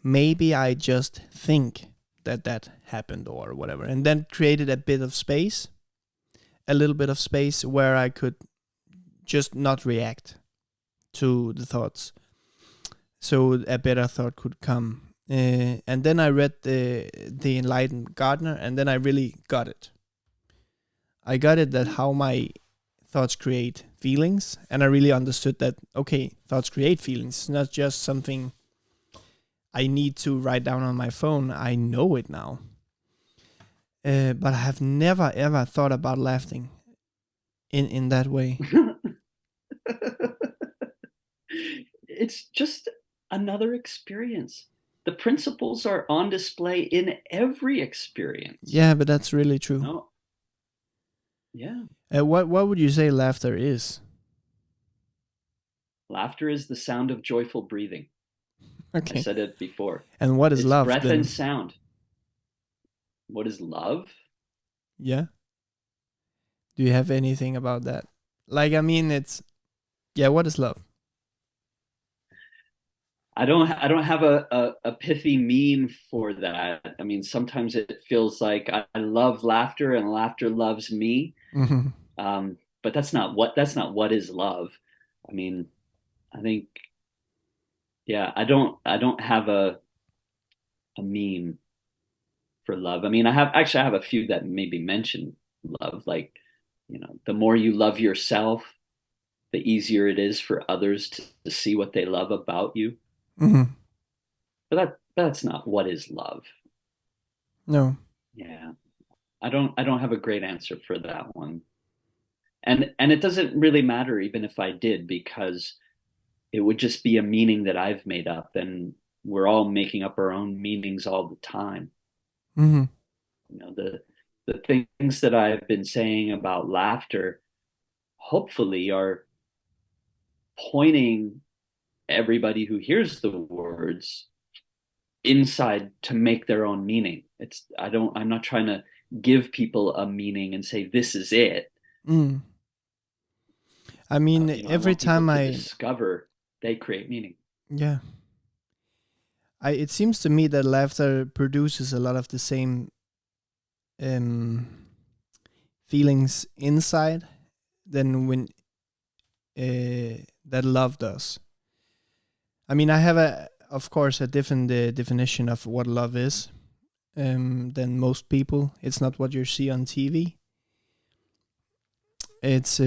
maybe I just think that happened or whatever, and then created a bit of space, a little bit of space where I could just not react to the thoughts, so a better thought could come. And then I read the Enlightened Gardener, and then I really got it. I got it that how my thoughts create feelings, and I really understood that, okay, thoughts create feelings. It's not just something I need to write down on my phone. I know it now. But I have never ever thought about laughing in that way. It's just another experience. The principles are on display in every experience. Yeah, but that's really true. No. Yeah. What would you say laughter is? Laughter is the sound of joyful breathing. Okay. I said it before. And what is love? Breath then? and sound. What is love? Yeah. Do you have anything about that? Like, I mean, what is love? I don't have a pithy meme for that. I mean, sometimes it feels like I love laughter and laughter loves me. Mm-hmm. But that's not what is love. I mean, I think, yeah, I don't have a meme for love. I mean, I have a few that maybe mention love, like, the more you love yourself, the easier it is for others to see what they love about you. Mm-hmm. But that's not what is love. No. Yeah. I don't have a great answer for that one. And it doesn't really matter even if I did, because it would just be a meaning that I've made up, and we're all making up our own meanings all the time. Mm-hmm. The things that I've been saying about laughter hopefully are pointing everybody who hears the words inside to make their own meaning. I'm not trying to give people a meaning and say this is it. Mm. I mean, every time I discover, they create meaning. Yeah. It seems to me that laughter produces a lot of the same feelings inside than when that love does. I mean, I have of course, a different definition of what love is than most people. It's not what you see on TV. It's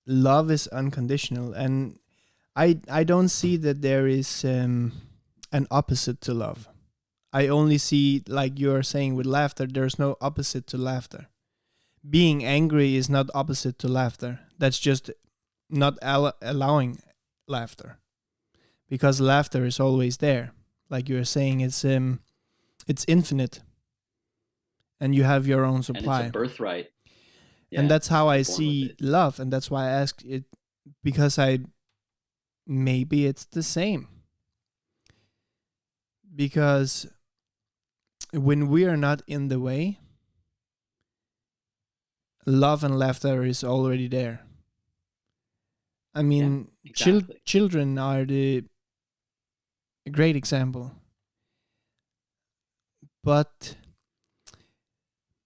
love is unconditional, and I don't see that there is an opposite to love. I only see, like you're saying with laughter, there's no opposite to laughter. Being angry is not opposite to laughter. That's just not allowing laughter, because laughter is always there. Like you're saying, it's infinite, and you have your own supply. And it's a birthright. Yeah, and that's how I see love, and that's why I asked it, because maybe it's the same. Because when we are not in the way, love and laughter is already there. I mean, exactly. Children are a great example. But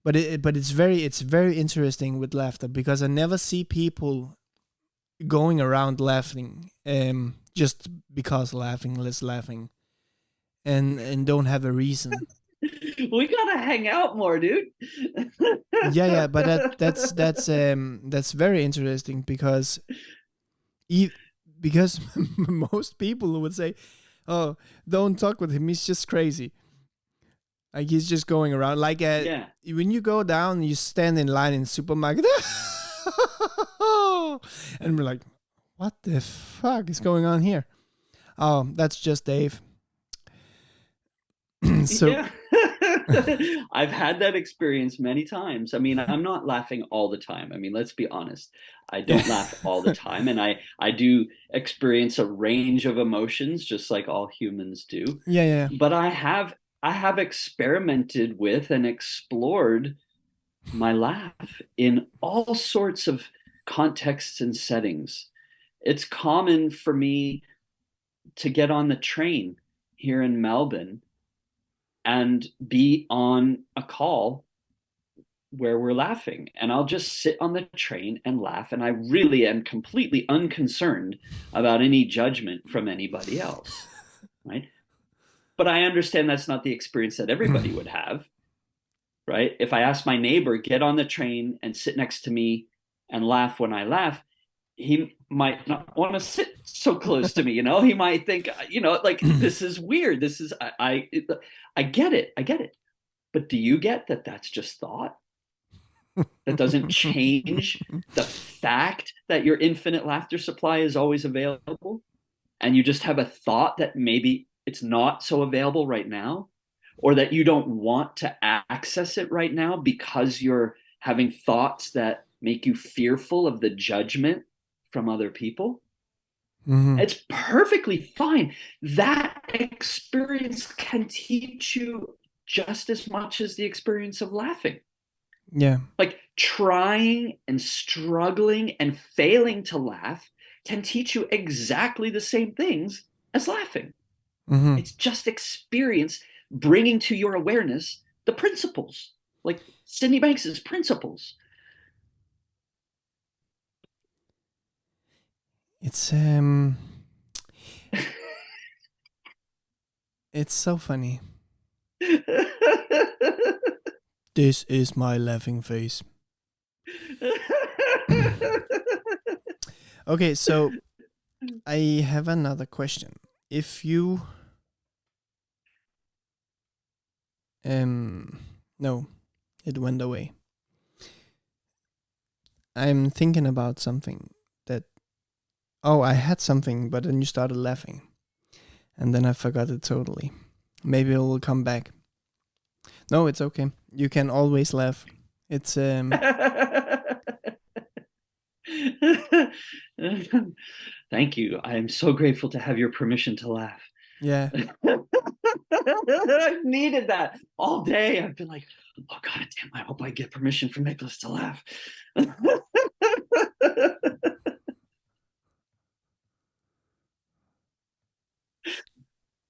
it's very interesting with laughter, because I never see people going around laughing just because laughing and don't have a reason. We gotta hang out more, dude. yeah, but that's very interesting, because most people would say, "Oh, don't talk with him. He's just crazy. Like he's just going around." Like when you go down, you stand in line in the supermarket, and we're like, "What the fuck is going on here?" Oh, that's just Dave. So yeah. I've had that experience many times. I mean, I'm not laughing all the time. I mean, let's be honest. I don't laugh all the time, and I do experience a range of emotions just like all humans do. Yeah. But I have I have experimented with and explored my laugh in all sorts of contexts and settings. It's common for me to get on the train here in Melbourne and be on a call where we're laughing, and I'll just sit on the train and laugh, and I really am completely unconcerned about any judgment from anybody else, right? But I understand that's not the experience that everybody would have, right? If I ask my neighbor, get on the train and sit next to me and laugh when I laugh, he might not want to sit so close to me. He might think, like, this is weird. This is, I get it. I get it. But do you get that that's just thought? That doesn't change the fact that your infinite laughter supply is always available, and you just have a thought that maybe it's not so available right now, or that you don't want to access it right now because you're having thoughts that make you fearful of the judgment from other people. Mm-hmm. It's perfectly fine. That experience can teach you just as much as the experience of laughing. Yeah. Like trying and struggling and failing to laugh can teach you exactly the same things as laughing. Mm-hmm. It's just experience bringing to your awareness the principles, like Sydney Banks's principles. It's it's so funny. This is my laughing face. Okay, so I have another question. If you no, it went away. I'm thinking about something that I had something, but then you started laughing. And then I forgot it totally. Maybe it will come back. No, it's okay. You can always laugh. It's Thank you. I am so grateful to have your permission to laugh. Yeah. I've needed that all day. I've been like, oh God damn, I hope I get permission from Nicholas to laugh.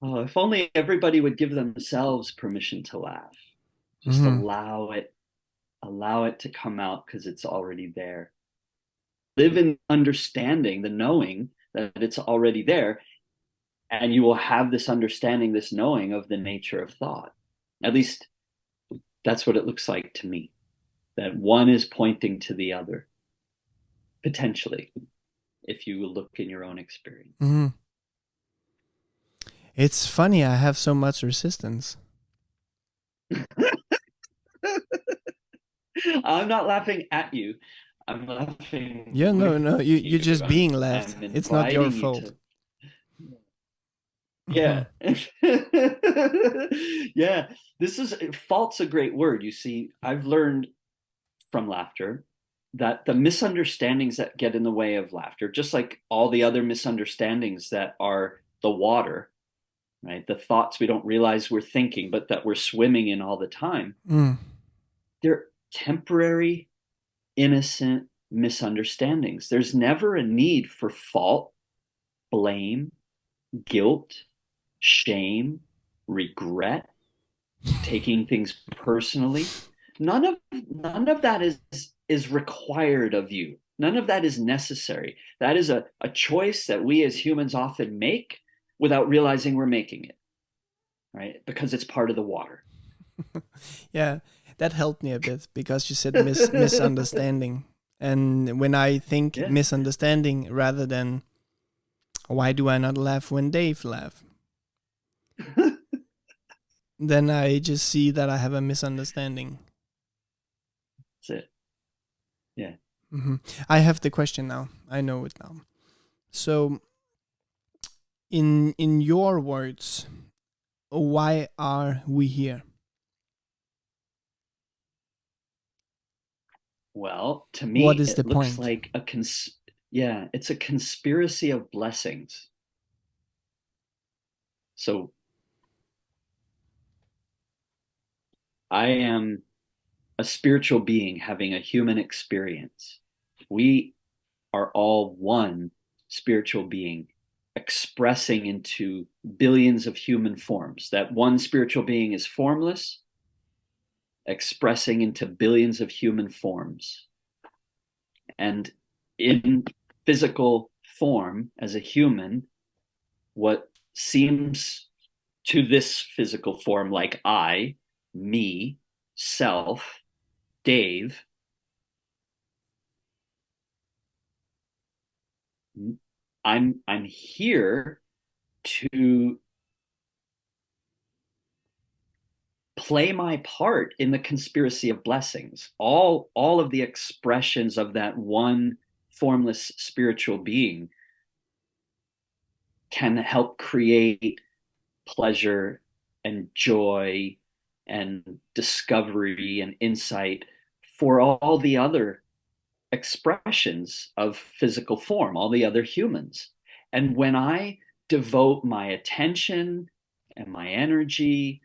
Oh, if only everybody would give themselves permission to laugh. Just allow it to come out because it's already there. Live in understanding, the knowing that it's already there, and you will have this understanding, this knowing of the nature of thought. At least that's what it looks like to me, that one is pointing to the other, potentially, if you look in your own experience. Mm-hmm. It's funny, I have so much resistance. I'm not laughing at you. I'm laughing. Yeah, no. You're just being laughed. It's not your fault. Yeah. Yeah. Fault's a great word. You see, I've learned from laughter that the misunderstandings that get in the way of laughter, just like all the other misunderstandings that are the water, right? The thoughts we don't realize we're thinking, but that we're swimming in all the time. They're temporary, innocent misunderstandings. There's never a need for fault, blame, guilt, shame, regret, taking things personally. None of that is required of you. None of that is necessary. That is a choice that we as humans often make without realizing we're making it, right? Because it's part of the water. Yeah, that helped me a bit because you said misunderstanding. And when I think misunderstanding rather than why do I not laugh when Dave laughs? Then I just see that I have a misunderstanding. That's it. Yeah. Mm-hmm. I have the question now. I know it now. So, in your words, why are we here? Well, to me, what is it the looks point? like it's a conspiracy of blessings. So I am a spiritual being having a human experience. We are all one spiritual being expressing into billions of human forms. That one spiritual being is formless, expressing into billions of human forms. And in physical form, as a human, what seems to this physical form like I, me, self, Dave, I'm here to play my part in the conspiracy of blessings. All of the expressions of that one formless spiritual being can help create pleasure and joy and discovery and insight for all the other expressions of physical form, all the other humans. And when I devote my attention and my energy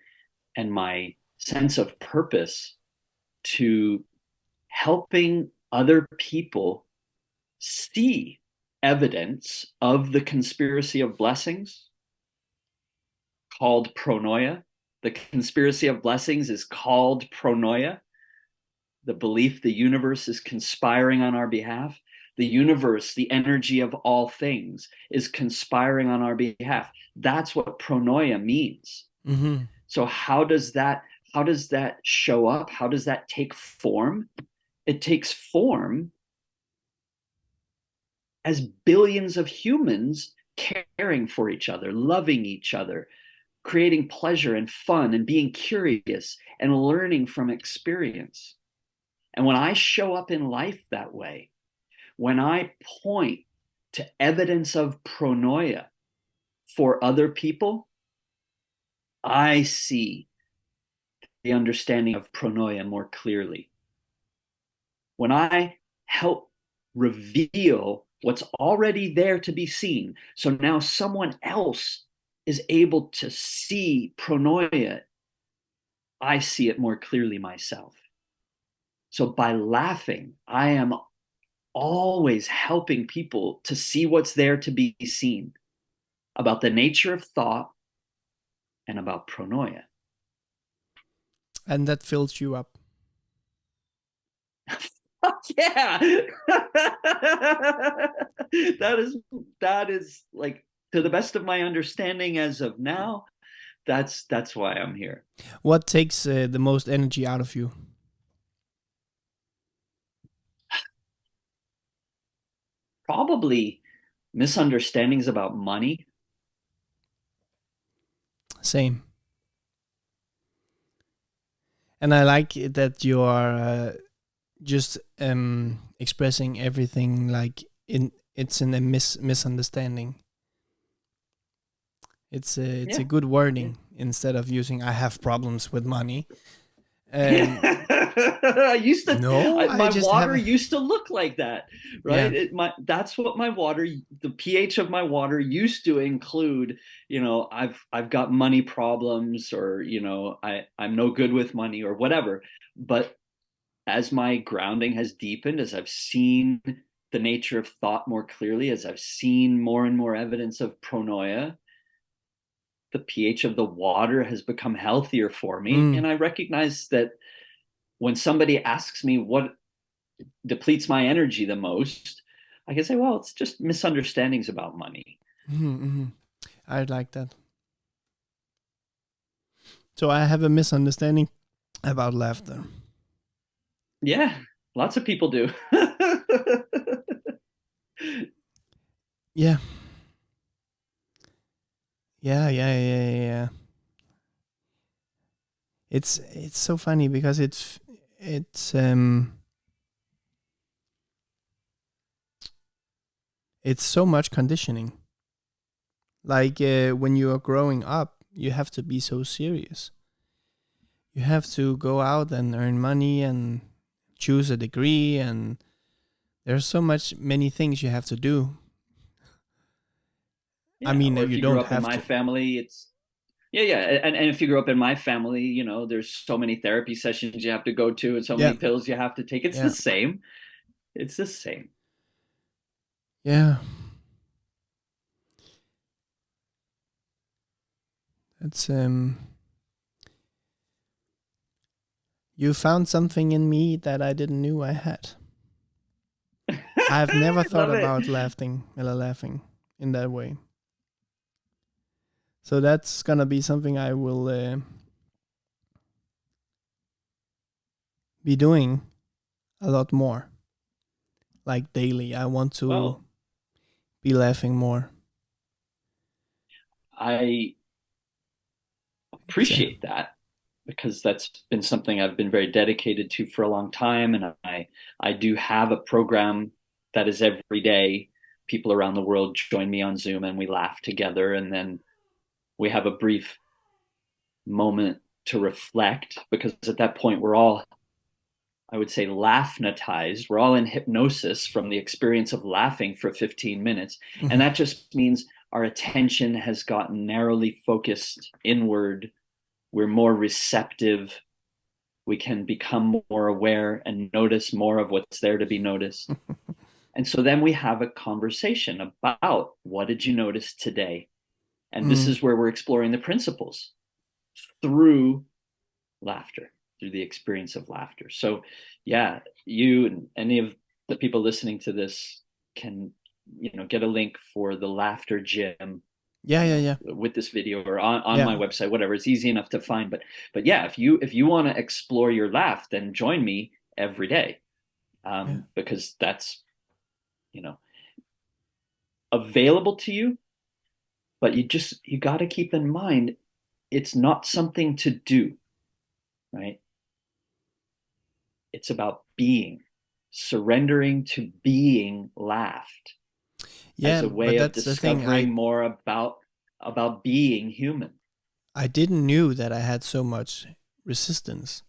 and my sense of purpose to helping other people see evidence of the conspiracy of blessings called pronoia. The conspiracy of blessings is called pronoia, the belief the universe is conspiring on our behalf. The universe, the energy of all things, is conspiring on our behalf. That's what pronoia means. Mm-hmm. So how does that show up? How does that take form? It takes form as billions of humans caring for each other, loving each other, creating pleasure and fun and being curious and learning from experience. And when I show up in life that way, when I point to evidence of pronoia for other people, I see the understanding of pronoia more clearly. When I help reveal what's already there to be seen, so now someone else is able to see pronoia, I see it more clearly myself. So by laughing, I am always helping people to see what's there to be seen about the nature of thought and about pronoia. And that fills you up. Yeah. that is like, to the best of my understanding as of now, that's why I'm here. What takes the most energy out of you? Probably misunderstandings about money. Same. And I like that you are just expressing everything like it's in a misunderstanding. It's a good wording instead of using "I have problems with money." I used to my water used to look like that, right? Yeah. That's what my water, the pH of my water used to include. I've got money problems, or I'm no good with money or whatever. But as my grounding has deepened, as I've seen the nature of thought more clearly, as I've seen more and more evidence of pronoia, the pH of the water has become healthier for me. And I recognize that when somebody asks me what depletes my energy the most, I can say, well, it's just misunderstandings about money. I like that. So I have a misunderstanding about laughter. Yeah, lots of people do. Yeah. Yeah. It's so funny because it's so much conditioning. Like when you are growing up, you have to be so serious. You have to go out and earn money and choose a degree, and there's many things you have to do. Yeah, I mean, or if you you grew don't up in have my to. family, Yeah. And if you grew up in my family, you know, there's so many therapy sessions you have to go to and so Yeah, many pills you have to take. It's the yeah, same. It's the same. yeah. It's you found something in me that I didn't knew I had. I've never I thought love it. about laughing in that way. So that's gonna be something I will be doing a lot more, like daily. I want to Well, be laughing more. I It's appreciate that because that's been something I've been very dedicated to for a long time. And I do have a program that is every day. People around the world join me on Zoom and we laugh together. And then we have a brief moment to reflect because at that point we're all, I would say, laughnatized. We're all in hypnosis from the experience of laughing for 15 minutes. And that just means our attention has gotten narrowly focused inward. We're more receptive. We can become more aware and notice more of what's there to be noticed. And so then we have a conversation about what did you notice today? And this Mm. is where we're exploring the principles through laughter, through the experience of laughter. So, yeah, you and any of the people listening to this can, you know, get a link for the laughter gym, Yeah, you yeah, know, yeah, with this video or on yeah, my website, whatever. It's easy enough to find. But yeah, if you want to explore your laugh, then join me every day, yeah. because that's, you know, available to you. But you got to keep in mind it's not something to do, right? It's about being, surrendering to being laughed as Yeah, a way but of that's the thing. discovering more about being human. I didn't knew that I had so much resistance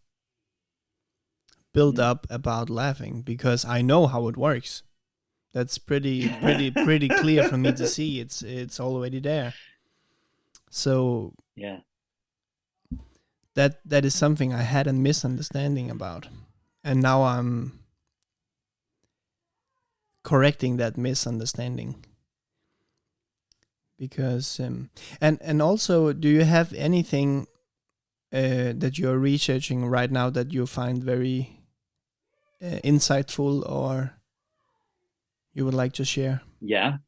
built Mm. up about laughing because I know how it works. That's pretty clear for me to see. It's already there. So Yeah. that is something I had a misunderstanding about, and now I'm correcting that misunderstanding. Because and also, do you have anything that you're researching right now that you find very insightful or you would like to share? Yeah,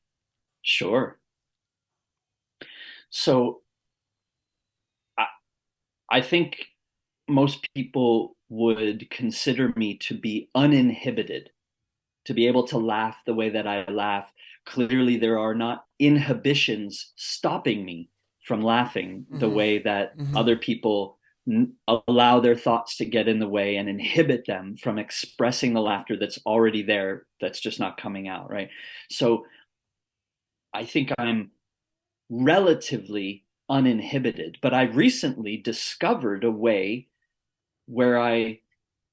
sure. So I, I think most people would consider me to be uninhibited, to be able to laugh the way that I laugh. Clearly, there are not inhibitions stopping me from laughing the Mm-hmm. way that Mm-hmm. other people allow their thoughts to get in the way and inhibit them from expressing the laughter that's already there, that's just not coming out, right? So I think I'm relatively uninhibited, but I recently discovered a way where I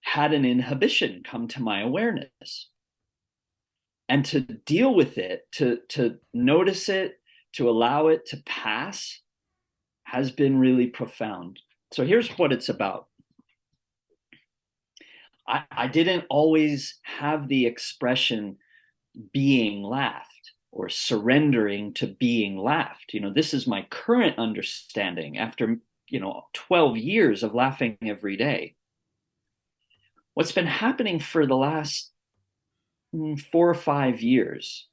had an inhibition come to my awareness, and to deal with it, to notice it, to allow it to pass, has been really profound. So here's what it's about. I didn't always have the expression being laughed or surrendering to being laughed. You know, this is my current understanding after, 12 years of laughing every day. What's been happening for the last 4 or 5 years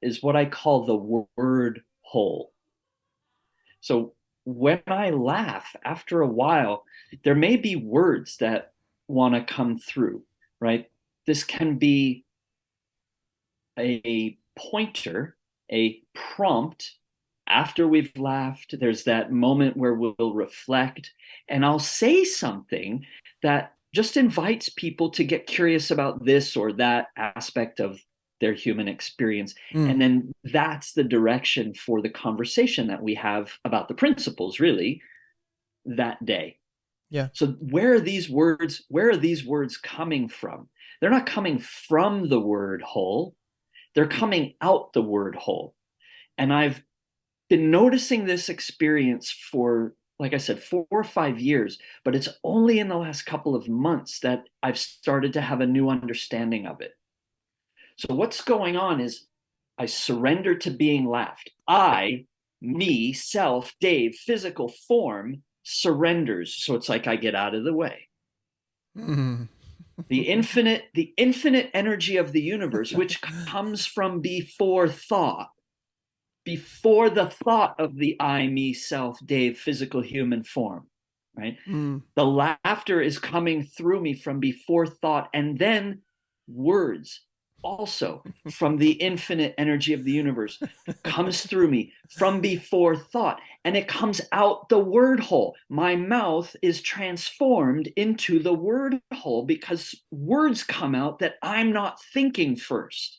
is what I call the word hole. So when I laugh, after a while, there may be words that want to come through, right? This can be a pointer, a prompt. After we've laughed, there's that moment where we'll reflect, and I'll say something that just invites people to get curious about this or that aspect of their human experience. Mm. And then that's the direction for the conversation that we have about the principles, really, that day. Yeah. So where are these words coming from? They're not coming from the word whole, they're coming out the word whole. And I've been noticing this experience for, like I said, 4 or 5 years, but it's only in the last couple of months that I've started to have a new understanding of it. So what's going on is I surrender to being laughed. I, me, self, Dave, physical form surrenders. So it's like I get out of the way. Mm. The infinite energy of the universe, which comes from before thought, before the thought of the I, me, self, Dave, physical human form, right? Mm. The laughter is coming through me from before thought, and then words also from the infinite energy of the universe comes through me from before thought, and it comes out the word hole. My mouth is transformed into the word hole because words come out that I'm not thinking first.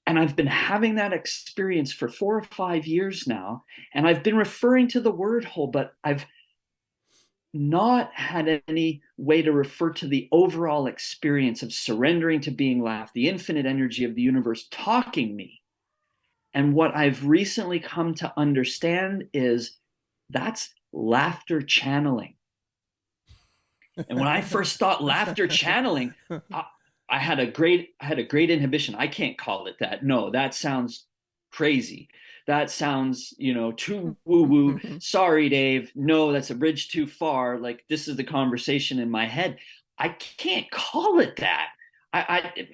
And I've been having that experience for 4 or 5 years now, and I've been referring to the word hole, but I've not had any way to refer to the overall experience of surrendering to being laughed, the infinite energy of the universe talking me. And what I've recently come to understand is that's laughter channeling. And when I first thought laughter channeling, I had a great inhibition. I can't call it that. No, that sounds crazy. That sounds, too woo-woo. Sorry, Dave. No, that's a bridge too far. Like, this is the conversation in my head. I can't call it that.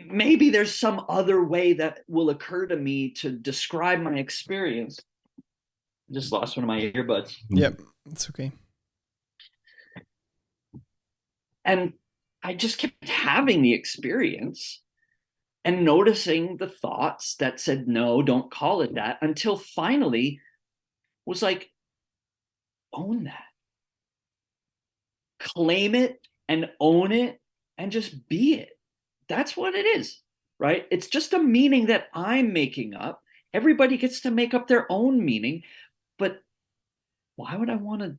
Maybe there's some other way that will occur to me to describe my experience. I just lost one of my earbuds. Yep, it's okay. And I just kept having the experience and noticing the thoughts that said, no, don't call it that, until finally was like, own that. Claim it and own it and just be it. That's what it is, right? It's just a meaning that I'm making up. Everybody gets to make up their own meaning, but why would I want to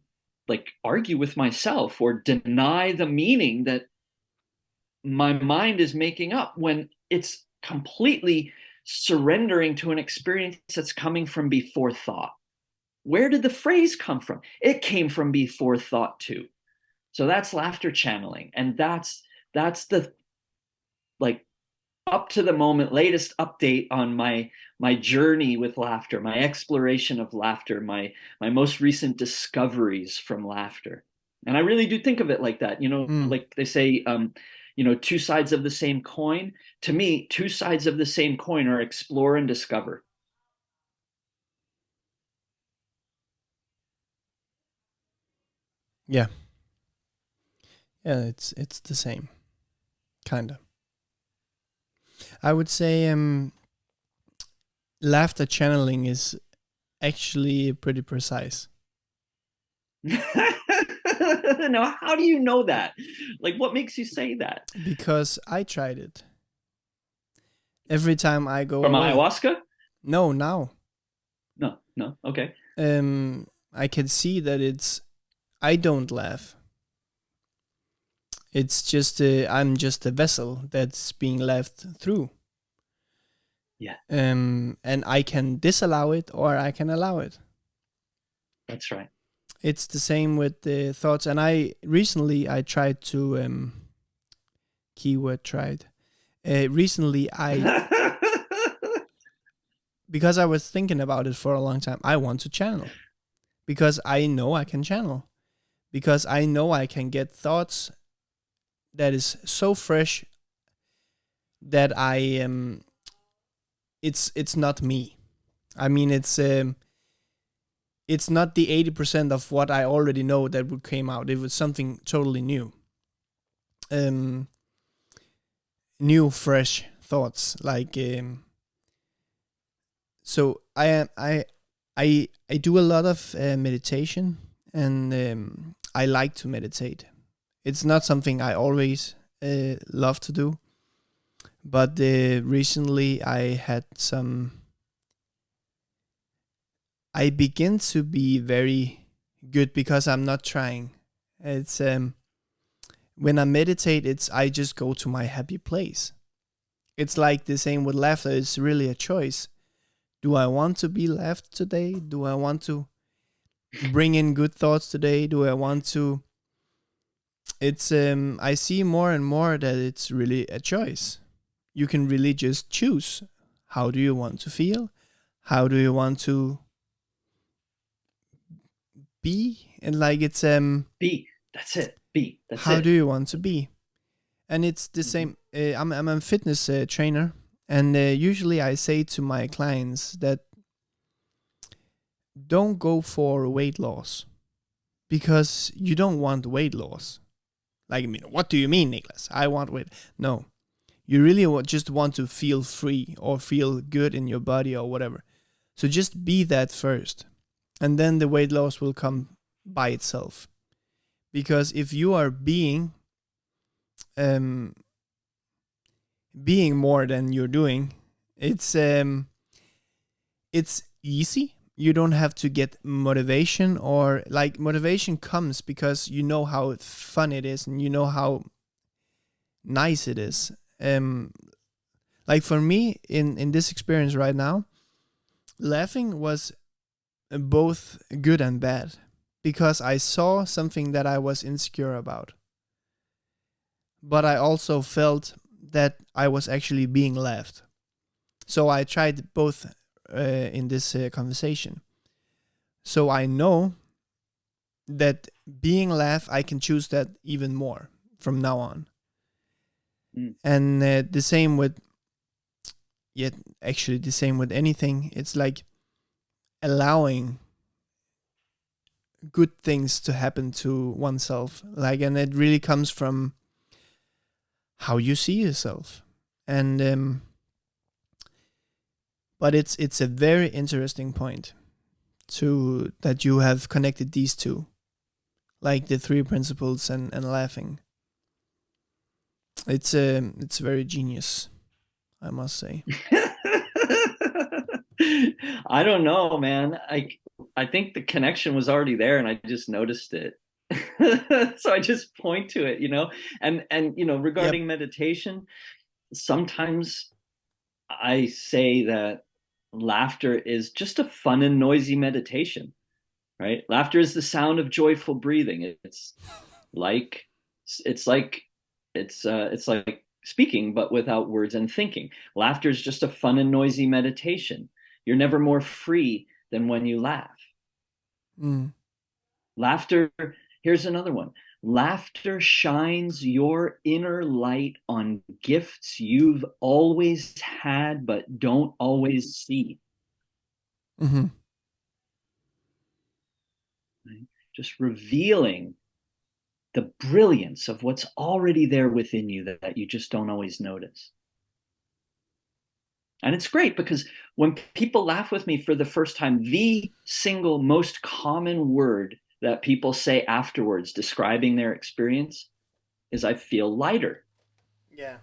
argue with myself or deny the meaning that my mind is making up when it's completely surrendering to an experience that's coming from before thought? Where did the phrase come from? It came from before thought too. So that's laughter channeling. And that's the up to the moment latest update on my journey with laughter, my exploration of laughter, my most recent discoveries from laughter. And I really do think of it like that, like they say, two sides of the same coin. To me, two sides of the same coin are explore and discover. Yeah. Yeah, it's the same. Kinda. I would say laughter channeling is actually pretty precise. Now, how do you know that? Like, what makes you say that? Because I tried it. Every time I go From away. ayahuasca? No, now. No, okay. I can see that I don't laugh. It's just I'm just a vessel that's being laughed through. Yeah. And I can disallow it or I can allow it. That's right. It's the same with the thoughts. And I tried to keyword tried. Recently because I was thinking about it for a long time, I want to channel. Because I know I can channel. Because I know I can get thoughts that is so fresh that I am. It's not me. I mean, it's not the 80% of what I already know that would came out. It was something totally new. New, fresh thoughts. Like, so I do a lot of meditation, and I like to meditate. It's not something I always love to do, but recently I begin to be very good because I'm not trying. It's when I meditate, I just go to my happy place. It's like the same with laughter. It's really a choice Do I want to be left today? Do I want to bring in good thoughts today? Do I want to? It's I see more and more that it's really a choice. You can really just choose. How do you want to feel? How do you want to be? And like it's Be. That's it. Be. That's how it. do you want to be? And it's the Mm-hmm. same. I'm a fitness trainer, and usually I say to my clients that don't go for weight loss because you don't want weight loss. Like, I mean, what do you mean, Niklas? I want weight. No, you really just want to feel free or feel good in your body or whatever. So just be that first, and then the weight loss will come by itself. Because if you are um, being more than you're doing, it's easy. You don't have to get motivation, or like motivation comes because you know how fun it is and you know how nice it is. Like for me in this experience right now, laughing was both good and bad because I saw something that I was insecure about, but I also felt that I was actually being laughed. So I tried both in this conversation. So I know that being laughed, I can choose that even more from now on. Mm. And the same with, yet actually the same with anything. It's like allowing good things to happen to oneself. Like, and it really comes from how you see yourself. And but it's a very interesting point to that you have connected these two, like the three principles and laughing. It's very genius, I must say. I don't know, man. I think the connection was already there and I just noticed it. So I just point to it, you know. And you know, Yep. regarding meditation, sometimes I say that laughter is just a fun and noisy meditation, right? Laughter is the sound of joyful breathing. Like it's like it's like speaking but without words and thinking. Laughter is just a fun and noisy meditation. You're never more free than when you laugh. Mm. Laughter, here's another one. Laughter shines your inner light on gifts you've always had but don't always see. Mm-hmm. Right? Just revealing the brilliance of what's already there within you that you just don't always notice. And it's great because when people laugh with me for the first time, the single most common word that people say afterwards describing their experience is, I feel lighter. Yeah.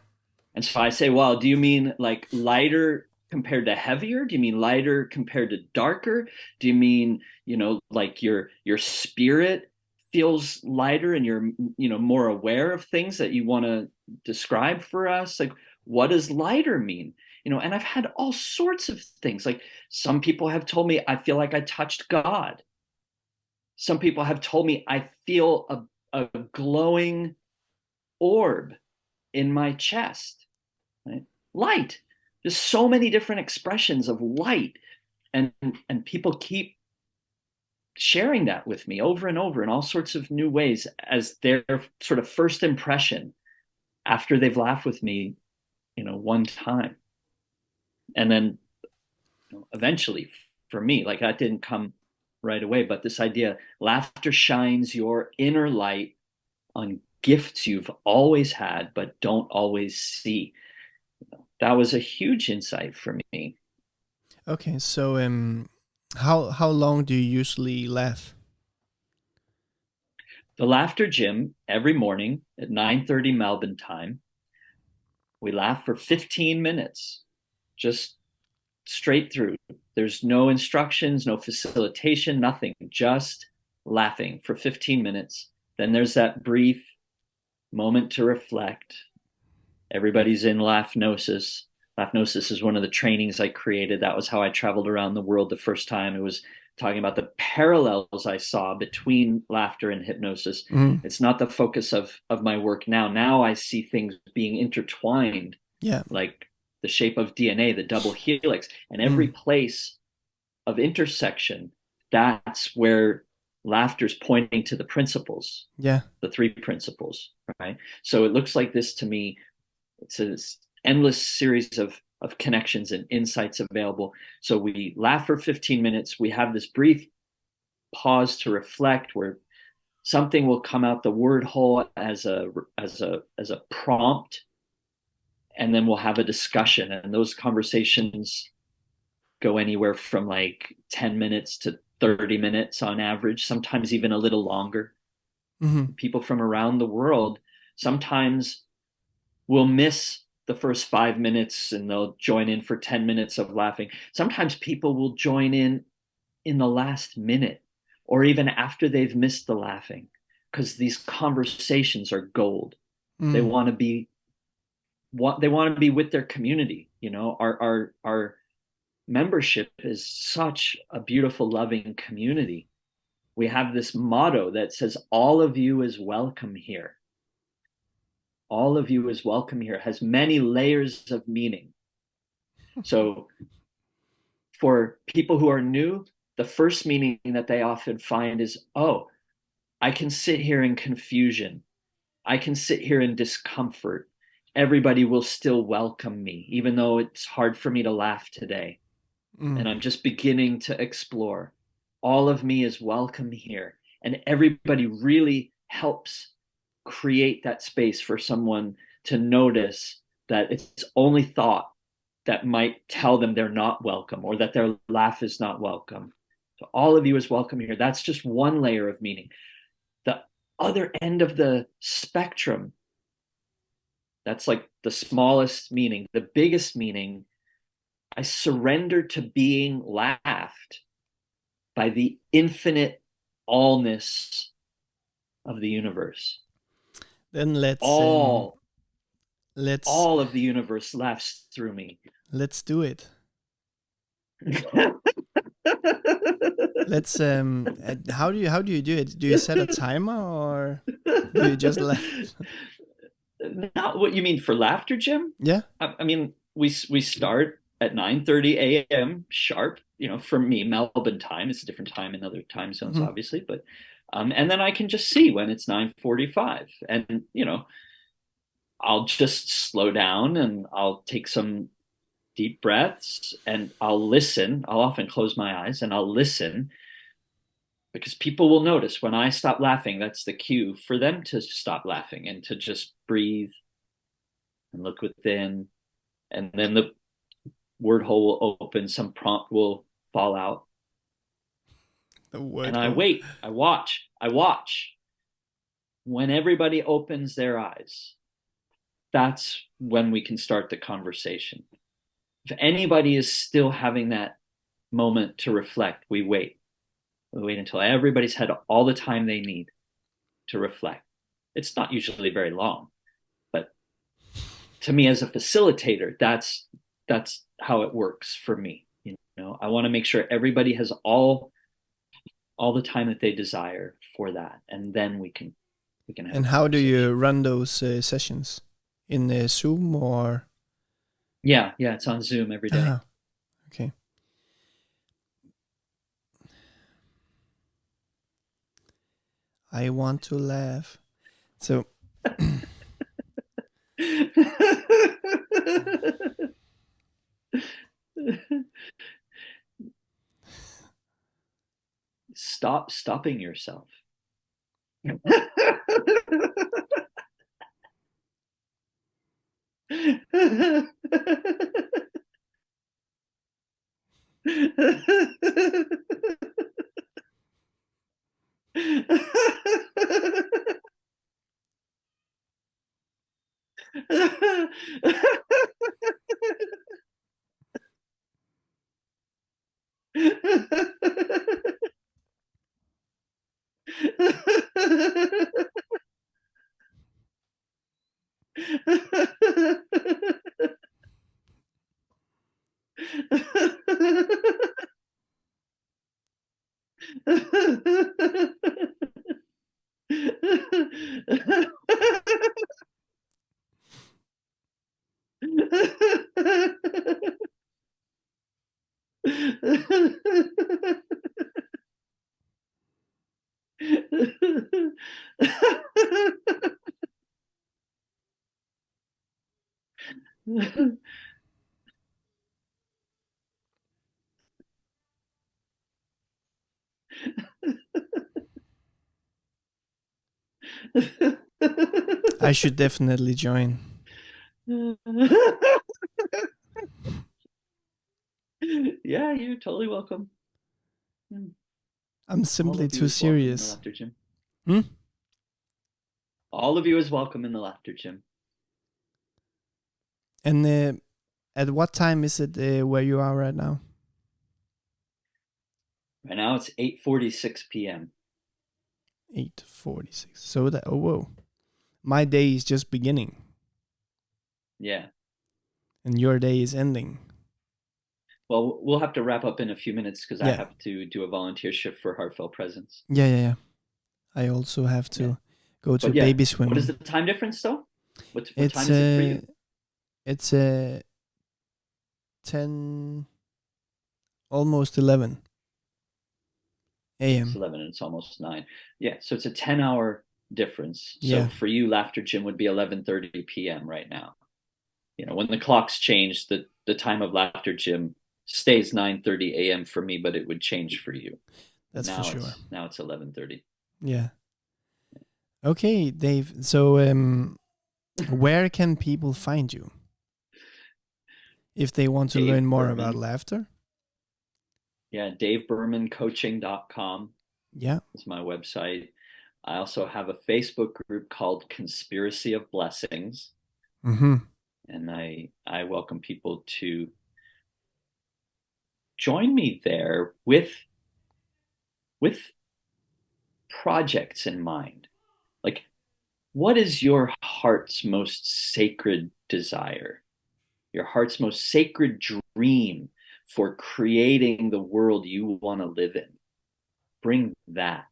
And so I say, well, do you mean like lighter compared to heavier? Do you mean lighter compared to darker? Do you mean, you know, like your spirit feels lighter and you're, you know, more aware of things that you want to describe for us? Like, what does lighter mean? You know, and I've had all sorts of things. Like some people have told me I feel like I touched God. Some people have told me I feel a glowing orb in my chest. Right? Light. There's so many different expressions of light, and and people keep sharing that with me over and over in all sorts of new ways as their sort of first impression after they've laughed with me, you know, one time. And then, you know, eventually for me, like that didn't come right away, but this idea, laughter shines your inner light on gifts you've always had but don't always see. That was a huge insight for me. Okay, so how long do you usually laugh? The Laughter Gym every morning at 9:30 Melbourne time. We laugh for 15 minutes, just straight through. There's no instructions, no facilitation, nothing, just laughing for 15 minutes. Then there's that brief moment to reflect. Everybody's in laughnosis. Laughnosis is one of the trainings I created. That was how I traveled around the world the first time. It was talking about the parallels I saw between laughter and hypnosis. Mm. It's not the focus of my work now. Now I see things being intertwined, Yeah. like the shape of DNA, the double helix, and every place of intersection, that's where laughter's pointing to the principles. Yeah. The three principles, right? So it looks like this to me. It's an endless series of connections and insights available. So we laugh for 15 minutes. We have this brief pause to reflect where something will come out the word hole as a prompt, and then we'll have a discussion. And those conversations go anywhere from like 10 minutes to 30 minutes on average, sometimes even a little longer. Mm-hmm. People from around the world sometimes will miss the first 5 minutes and they'll join in for 10 minutes of laughing. Sometimes people will join in the last minute or even after they've missed the laughing, because these conversations are gold. They want to be with their community. You know, our membership is such a beautiful, loving community. We have this motto that says, all of you is welcome here. All of you is welcome here. It has many layers of meaning. So for people who are new, the first meaning that they often find is, oh, I can sit here in confusion. I can sit here in discomfort. Everybody will still welcome me, even though it's hard for me to laugh today. And I'm just beginning to explore. All of me is welcome here. And everybody really helps create that space for someone to notice that it's only thought that might tell them they're not welcome or that their laugh is not welcome. So all of you is welcome here. That's just one layer of meaning. The other end of the spectrum, that's like the smallest meaning. The biggest meaning, I surrender to being laughed by the infinite allness of the universe. Then let's all of the universe laughs through me. Let's do it. Let's how do you do it? Do you set a timer or do you just laugh? Not what you mean for laughter, Jim? Yeah. I mean, we start at 9:30 a.m. sharp. You know, for me, Melbourne time. It's a different time in other time zones, obviously, but and then I can just see when it's 9:45, and you know, I'll just slow down and I'll take some deep breaths and I'll listen. I'll often close my eyes and I'll listen, because people will notice when I stop laughing. That's the cue for them to stop laughing and to just breathe and look within. And then the word hole will open, some prompt will fall out. And I wait, I watch. When everybody opens their eyes, that's when we can start the conversation. If anybody is still having that moment to reflect, we wait. We wait until everybody's had all the time they need to reflect. It's not usually very long, but to me as a facilitator, that's how it works for me. You know, I want to make sure everybody has all the time that they desire for that, and then we can have. And how do you run those sessions? In Zoom or? Yeah, it's on Zoom every day. Okay. I want to laugh. So stop stopping yourself. I should definitely join. Yeah, you're totally welcome. I'm simply too serious. Hmm? All of you is welcome in the laughter gym. And at what time is it where you are right now? Right now it's 8:46 p.m. 8:46. So that, oh, whoa. My day is just beginning. Yeah. And your day is ending. Well, we'll have to wrap up in a few minutes because I Yeah. have to do a volunteer shift for Heartfelt Presence. Yeah. I also have to go to baby swimming. What is the time difference though? What time is it for you? It's 10, almost 11 a.m. It's 11 and it's almost 9. Yeah, so it's a 10-hour difference. So Yeah. for you, Laughter Gym would be 11:30 p.m. right now. You know, when the clocks change, the time of Laughter Gym stays 9:30 a.m. for me, but it would change for you. That's for sure. Now it's 11:30. Yeah. Okay, Dave. So where can people find you if they want to learn more about laughter? Yeah, DaveBermanCoaching.com. Yeah. Is my website. I also have a Facebook group called Conspiracy of Blessings. Mm-hmm. And I welcome people to join me there with projects in mind. Like, what is your heart's most sacred desire? Your heart's most sacred dream for creating the world you want to live in? Bring that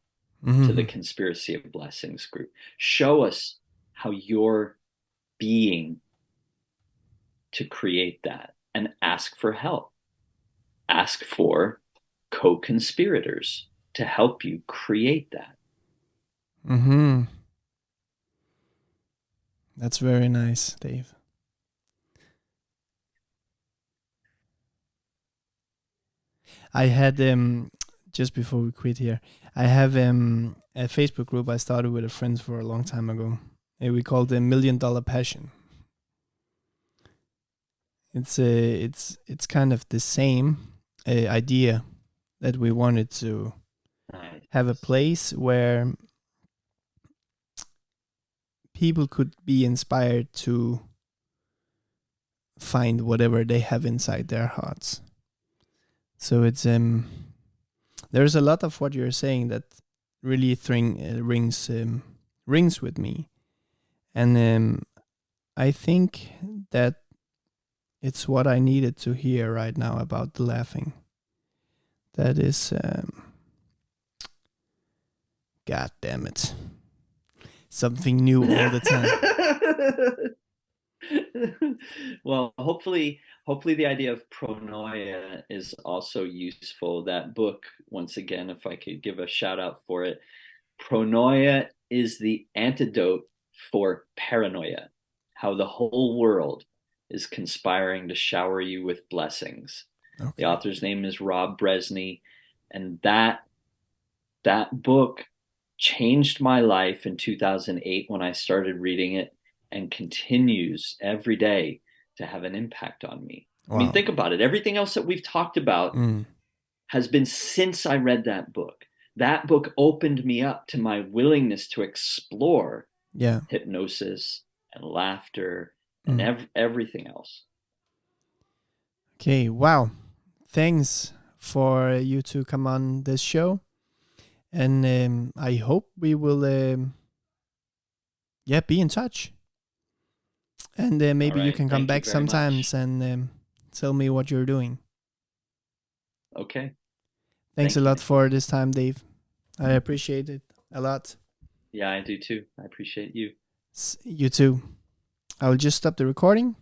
to the Conspiracy of Blessings group. Show us how you're being to create that, and ask for help. Ask for co-conspirators to help you create that. Mm-hmm. That's very nice, Dave. I had just before we quit here, I have a Facebook group I started with a friend for a long time ago. We called it $1 Million Passion. It's kind of the same idea that we wanted to have a place where people could be inspired to find whatever they have inside their hearts. So it's there's a lot of what you're saying that really rings with me, and I think that it's what I needed to hear right now about the laughing. That is, God damn it, something new all the time. Well, hopefully the idea of Pronoia is also useful. That book, once again, if I could give a shout out for it, Pronoia is the antidote for paranoia, how the whole world is conspiring to shower you with blessings. Okay. The author's name is Rob Bresney, and that book changed my life in 2008 when I started reading it, and continues every day to have an impact on me. Wow. I mean, think about it. Everything else that we've talked about has been since I read that book. That book opened me up to my willingness to explore hypnosis and laughter and everything else. Okay, wow. Thanks for you to come on this show. And I hope we will be in touch. And maybe you can come back sometimes and tell me what you're doing. Okay. Thanks a lot for this time, Dave. I appreciate it a lot. Yeah, I do too. I appreciate you. You too. I will just stop the recording.